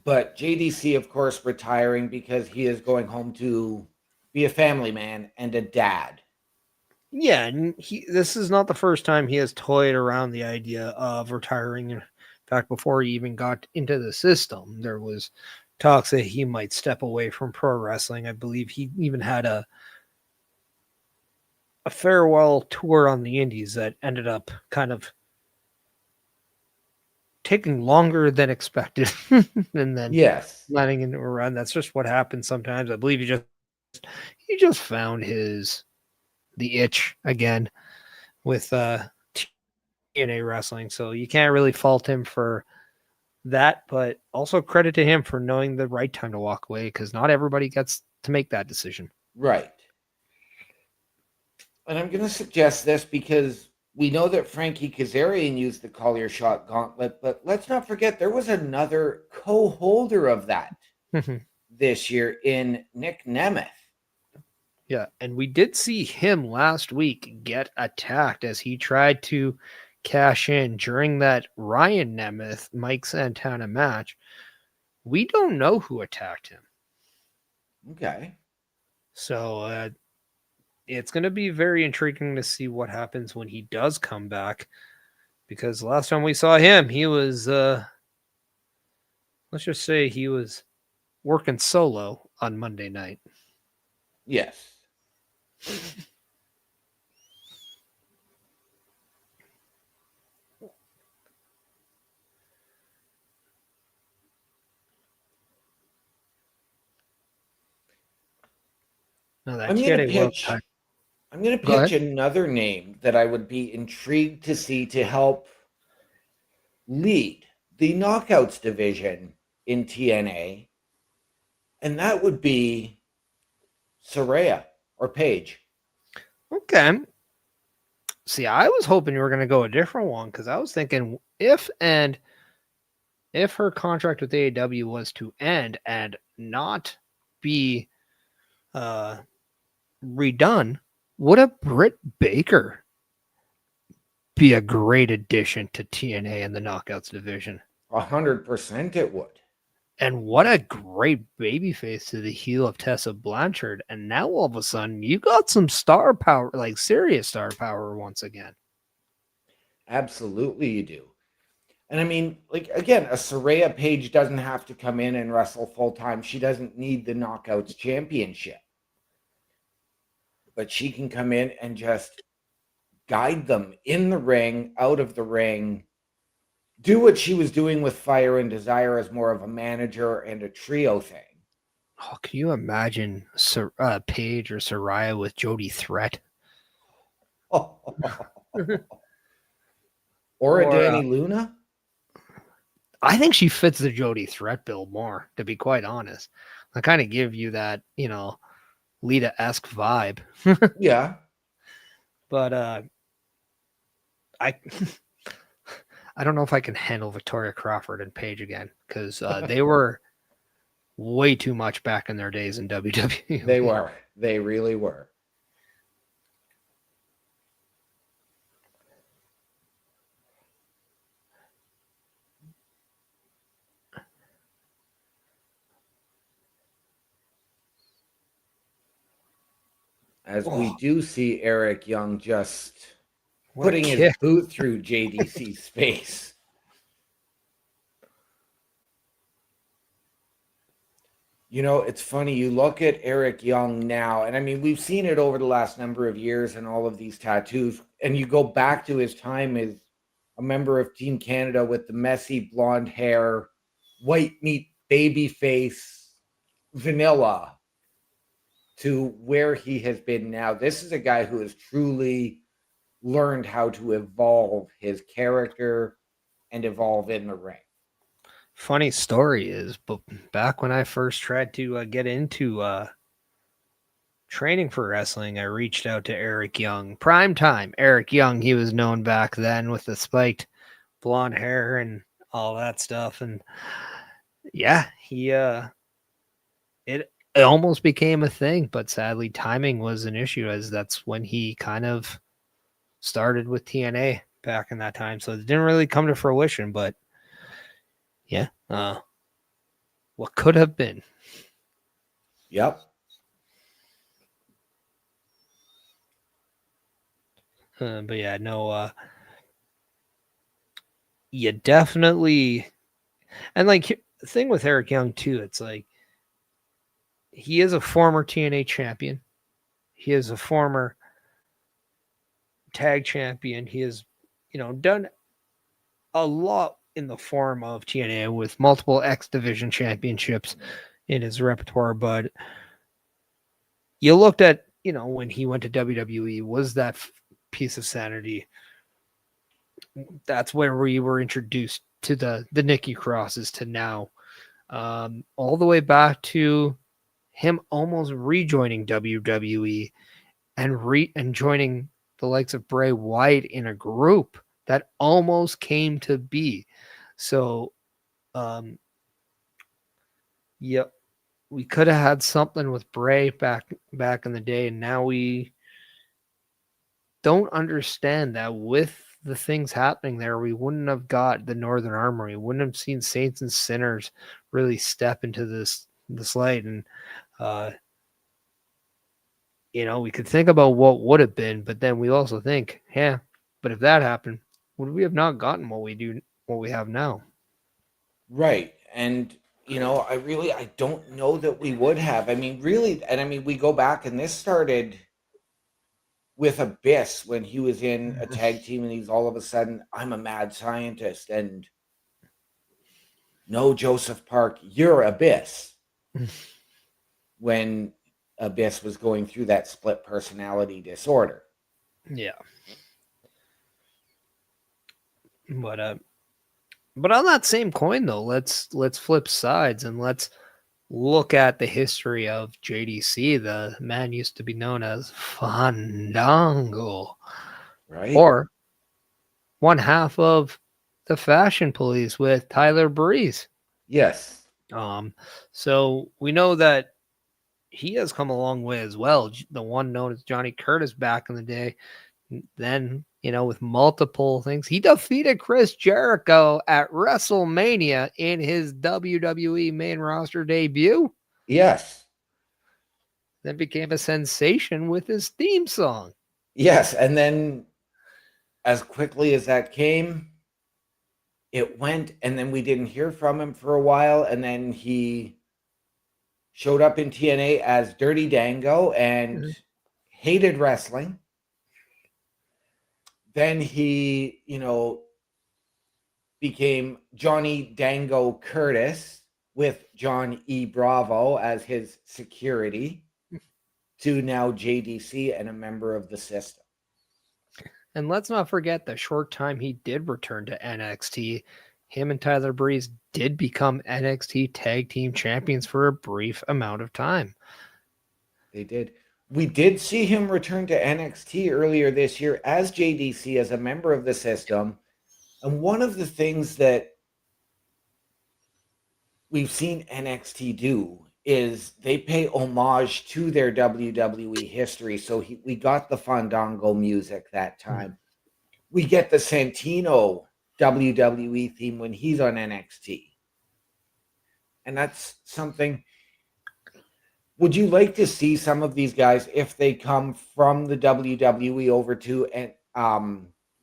But JDC, of course, retiring because he is going home to be a family man and a dad. yeah, and this is not the first time he has toyed around the idea of retiring. In fact, before he even got into the system, there was talks that he might step away from pro wrestling. I believe he even had a farewell tour on the indies that ended up kind of taking longer than expected and then Yes. letting into a run. That's just what happens sometimes. I believe he just found the itch again with TNA wrestling. So you can't really fault him for that, but also credit to him for knowing the right time to walk away, because not everybody gets to make that decision. Right. And I'm going to suggest this because we know that Frankie Kazarian used the Collier Shot Gauntlet, but let's not forget there was another co-holder of that this year in Nick Nemeth. Yeah, and we did see him last week get attacked as he tried to cash in during that Ryan Nemeth Mike Santana match. We don't know who attacked him. Okay. So it's going to be very intriguing to see what happens when he does come back, because last time we saw him, he was, let's just say he was working solo on Monday night. Yes. No, that I'm going to TNA World pitch. Tag. I'm going to Go pitch ahead. another name that I would be intrigued to see to help lead the Knockouts division in TNA, and that would be Saraya or Paige. Okay. See, I was hoping you were going to go a different one, because I was thinking if her contract with AEW was to end and not be redone, would a Britt Baker be a great addition to TNA and the Knockouts division? 100% it would. And what a great babyface to the heel of Tessa Blanchard. And now all of a sudden you got some star power, like serious star power once again. Absolutely you do. And I mean, like, again, a Saraya Page doesn't have to come in and wrestle full time. She doesn't need the Knockouts championship. but she can come in and just guide them in the ring, out of the ring, do what she was doing with Fire and Desire as more of a manager and a trio thing. Oh, can you imagine Paige or Soraya with Jody Threat? Or a Danny Luna? I think she fits the Jody Threat bill more, to be quite honest. I kind of give you that, Lita-esque vibe. Yeah. But I I don't know if I can handle Victoria Crawford and Paige again, because they were way too much back in their days in WWE. They were. They really were. As we do see Eric Young just putting his boot through JDC's face. You know, it's funny. You look at Eric Young now, and I mean, we've seen it over the last number of years and all of these tattoos, and you go back to his time as a member of Team Canada with the messy blonde hair, white meat, baby face, vanilla, to where he has been now. This is a guy who has truly learned how to evolve his character and evolve in the ring. Funny story is, but back when I first tried to get into training for wrestling, I reached out to Eric Young. Primetime Eric Young, he was known back then with the spiked blonde hair and all that stuff. And yeah, he it almost became a thing, but sadly timing was an issue, as that's when he kind of started with TNA back in that time. So it didn't really come to fruition, but yeah, what could have been. Yep. But yeah, no, you definitely, and like the thing with Eric Young too, it's like he is a former TNA champion. He is a former tag champion. He has, done a lot in the form of TNA with multiple X Division championships in his repertoire. But you looked at, when he went to WWE, was that piece of sanity. That's where we were introduced to the Nikki Crosses to now, all the way back to him almost rejoining WWE and joining the likes of Bray Wyatt in a group that almost came to be. So, yep, we could have had something with Bray back in the day, and now we don't understand that with the things happening there, we wouldn't have got the Northern Armory, wouldn't have seen Saints and Sinners really step into this light. And we could think about what would have been, but then we also think, yeah, but if that happened, would we have not gotten what we have now? Right. And I don't know that we would have. I mean, really, and I mean, we go back, and this started with Abyss when he was in a tag team, and he's all of a sudden, I'm a mad scientist, and no, Joseph Park, you're Abyss. When Abyss was going through that split personality disorder. Yeah. But on that same coin though, let's flip sides and let's look at the history of JDC. The man used to be known as Fandango. Right. Or one half of the Fashion Police with Tyler Breeze. Yes. So we know that he has come a long way as well. The one known as Johnny Curtis back in the day. Then, with multiple things, he defeated Chris Jericho at WrestleMania in his WWE main roster debut. Yes. Then became a sensation with his theme song. Yes. And then as quickly as that came, it went, and then we didn't hear from him for a while. And then he showed up in TNA as Dirty Dango, and hated wrestling. Then he, became Johnny Dango Curtis with John E. Bravo as his security, to now JDC and a member of the system. And let's not forget the short time he did return to NXT, him and Tyler Breeze did become NXT Tag Team Champions for a brief amount of time. They did. We did see him return to NXT earlier this year as JDC, as a member of the system. And one of the things that we've seen NXT do is they pay homage to their WWE history. So we got the Fandango music that time. We get the Santino WWE theme when he's on NXT. And that's something. Would you like to see some of these guys, if they come from the WWE over to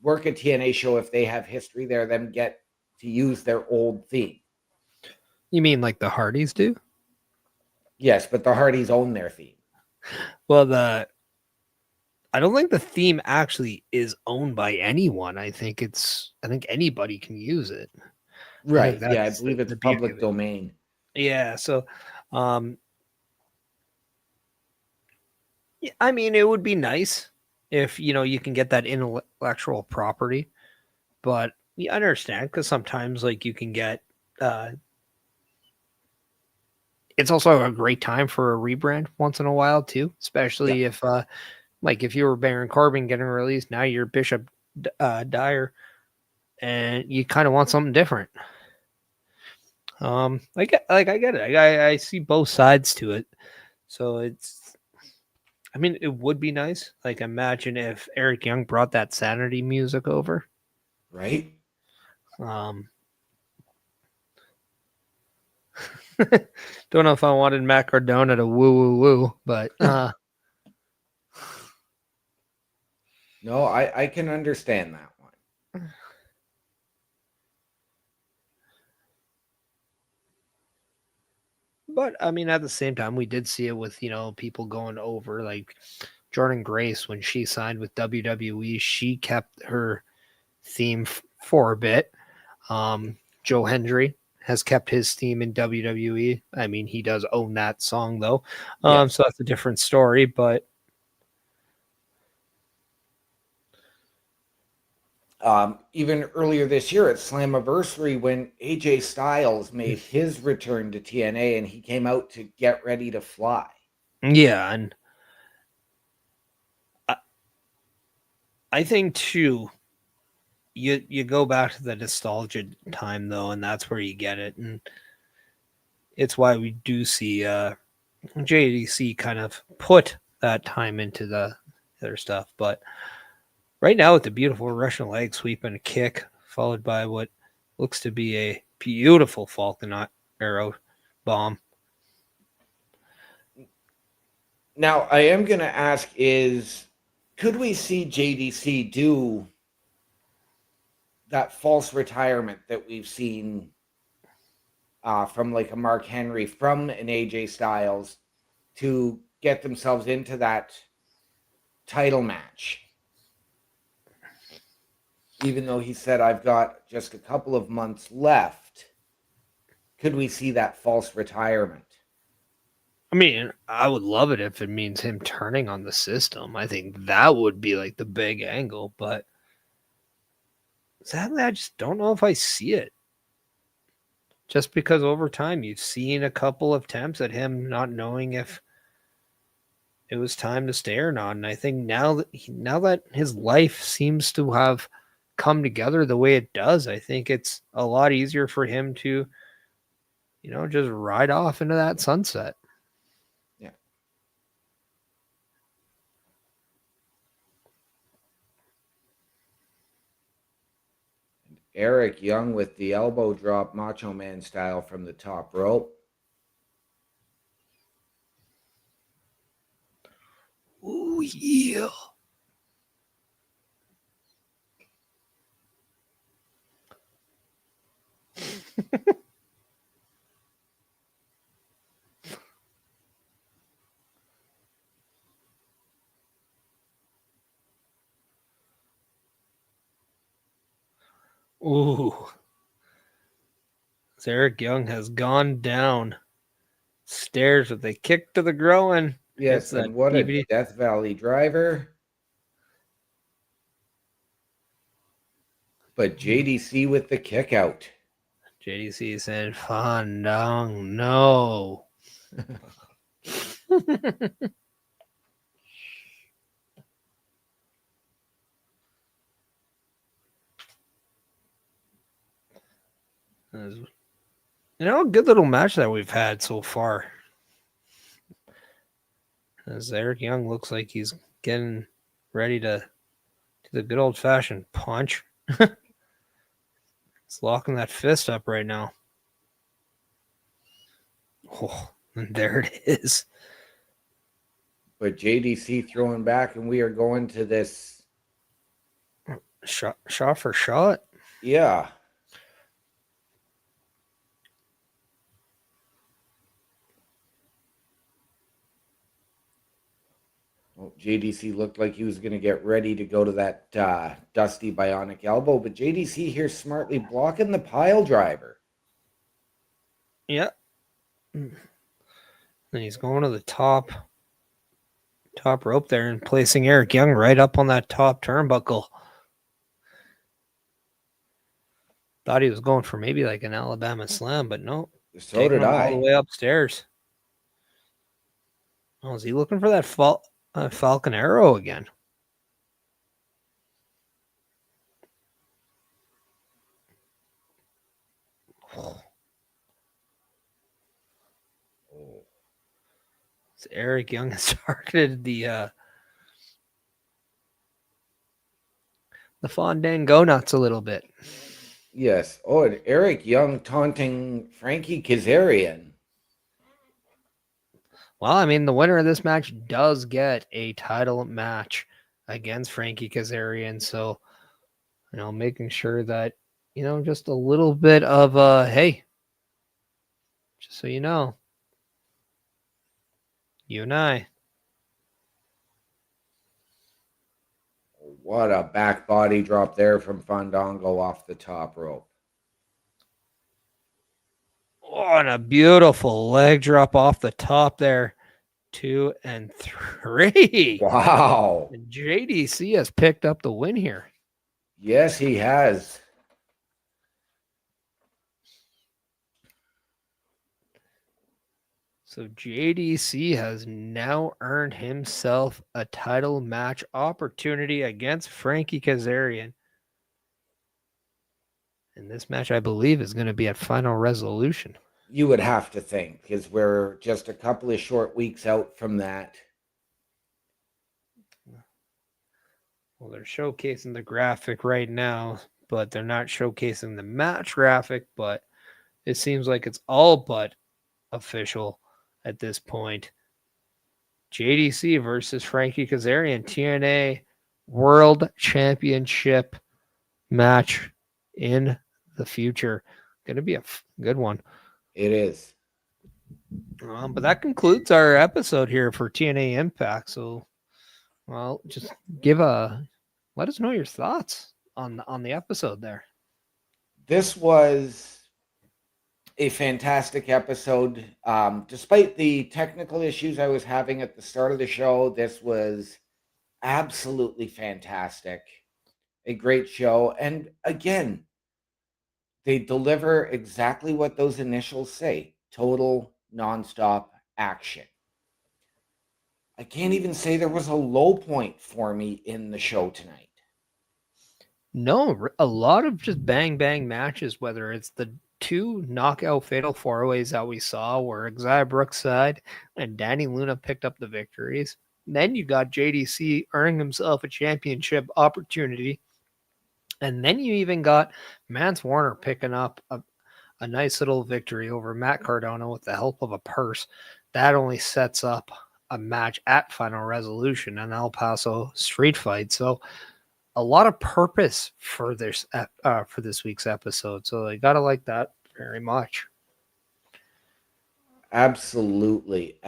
work a TNA show, if they have history there, them get to use their old theme? You mean like the Hardys do? Yes, but the Hardys own their theme. Well, I don't think the theme actually is owned by anyone. I think anybody can use it. Right. Yeah, I believe it's public domain. Yeah. So, I mean, it would be nice if, you can get that intellectual property, but you understand, because sometimes like you can get, it's also a great time for a rebrand once in a while too, especially if, like if you were Baron Corbin getting released, now you're Bishop Dyer, and you kind of want something different. I get it. I see both sides to it. So it would be nice. Like, imagine if Eric Young brought that Sanity music over. Right. Don't know if I wanted Matt Cardona to woo woo woo, but no, I can understand that one. But I mean, at the same time, we did see it with people going over, like Jordan Grace when she signed with WWE. She kept her theme for a bit. Joe Hendry has kept his theme in WWE. I mean, he does own that song though, Yes. so that's a different story. But even earlier this year at Slammiversary, when AJ Styles made his return to TNA and he came out to Get Ready to Fly. Yeah, and I think too, you go back to the nostalgia time though, and that's where you get it, and it's why we do see JDC kind of put that time into the other stuff. But right now, with the beautiful Russian leg sweep and a kick, followed by what looks to be a beautiful Falcon arrow bomb. Now, I am going to ask could we see JDC do that false retirement that we've seen from like a Mark Henry, from an AJ Styles, to get themselves into that title match? Even though he said, I've got just a couple of months left, could we see that false retirement? I mean, I would love it if it means him turning on the system. I think that would be like the big angle, but sadly, I just don't know if I see it. Just because over time you've seen a couple of attempts at him not knowing if it was time to stay or not. And I think now that his life seems to have come together the way it does, I think it's a lot easier for him to, just ride off into that sunset. Yeah. And Eric Young with the elbow drop, Macho Man style, from the top rope. Oh, yeah. Ooh. Eric Young has gone down stairs with a kick to the groin. Yes, Hits that and what a DVD. Death Valley driver. But JDC with the kick out. JDC said, Fandong, no. A good little match that we've had so far. As Eric Young looks like he's getting ready to do the good old fashioned punch. He's locking that fist up right now. Oh, and there it is. But JDC throwing back, and we are going to this Shot for shot. Yeah. Well, JDC looked like he was going to get ready to go to that Dusty Bionic Elbow, but JDC here smartly blocking the pile driver. Yeah. And he's going to the top rope there and placing Eric Young right up on that top turnbuckle. Thought he was going for maybe like an Alabama slam, but no. So did I. All the way upstairs. Oh, is he looking for that Falcon Arrow again? Oh. So Eric Young has targeted the Fandango nuts a little bit. Yes. Oh, and Eric Young taunting Frankie Kazarian. Well, I mean, the winner of this match does get a title match against Frankie Kazarian. So, making sure that, just a little bit of, hey, just so you know, you and I. What a back body drop there from Fandango off the top rope. Oh, and a beautiful leg drop off the top there. 2 and 3. Wow. And JDC has picked up the win here. Yes, he has. So JDC has now earned himself a title match opportunity against Frankie Kazarian. And this match, I believe, is going to be at Final Resolution. You would have to think, because we're just a couple of short weeks out from that. Well, they're showcasing the graphic right now, but they're not showcasing the match graphic, but it seems like it's all but official at this point. JDC versus Frankie Kazarian, TNA World Championship match in the future. Going to be a good one. It is. But that concludes our episode here for TNA Impact. So, well, just let us know your thoughts on the episode there. This was a fantastic episode. Despite the technical issues I was having at the start of the show, this was absolutely fantastic. A great show. And again, they deliver exactly what those initials say. Total nonstop action. I can't even say there was a low point for me in the show tonight. No, a lot of just bang bang matches, whether it's the 2 knockout fatal 4-ways that we saw where Xia Brookside and Danny Luna picked up the victories. Then you got JDC earning himself a championship opportunity. And then you even got Mance Warner picking up a nice little victory over Matt Cardona with the help of a purse. That only sets up a match at Final Resolution, an El Paso street fight. So a lot of purpose for this week's episode. So I gotta like that very much. Absolutely.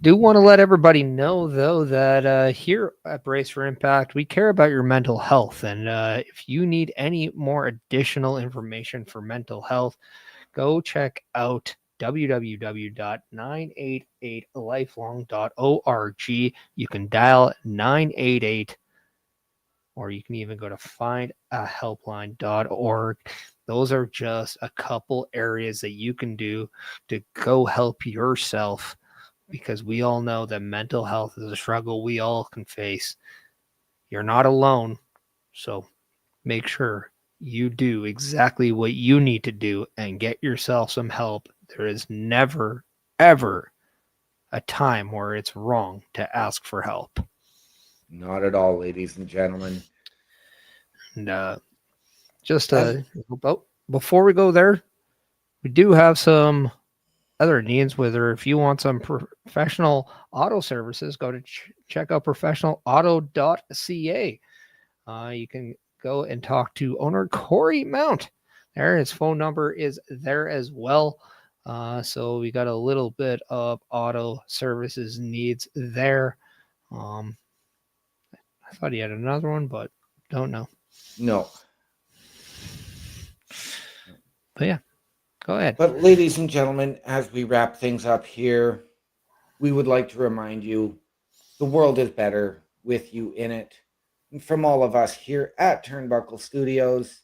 Do want to let everybody know, though, that here at Brace for Impact, we care about your mental health. And if you need any more additional information for mental health, go check out www.988lifelong.org. You can dial 988, or you can even go to findahelpline.org. Those are just a couple areas that you can do to go help yourself, because we all know that mental health is a struggle we all can face. You're not alone, so make sure you do exactly what you need to do and get yourself some help. There is never, ever a time where it's wrong to ask for help. Not at all, ladies and gentlemen. And before we go there, we do have some other needs. Whether if you want some professional auto services, go to check out professionalauto.ca. You can go and talk to owner Corey Mount. There, his phone number is there as well. So we got a little bit of auto services needs there. I thought he had another one, but don't know. No. But yeah, go ahead. But ladies and gentlemen, as we wrap things up here, we would like to remind you the world is better with you in it. And from all of us here at Turnbuckle Studios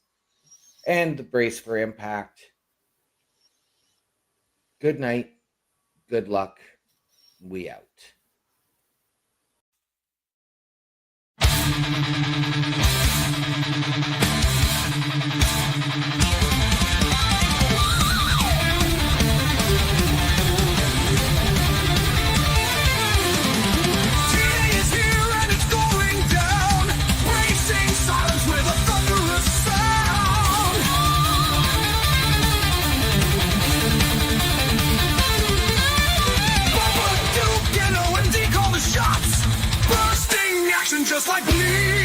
and the Brace for Impact, good night, good luck, we out. Today is here and it's going down. Racing silence with a thunderous sound. Bubba, Duke, and O&D call the shots. Bursting action just like bleeding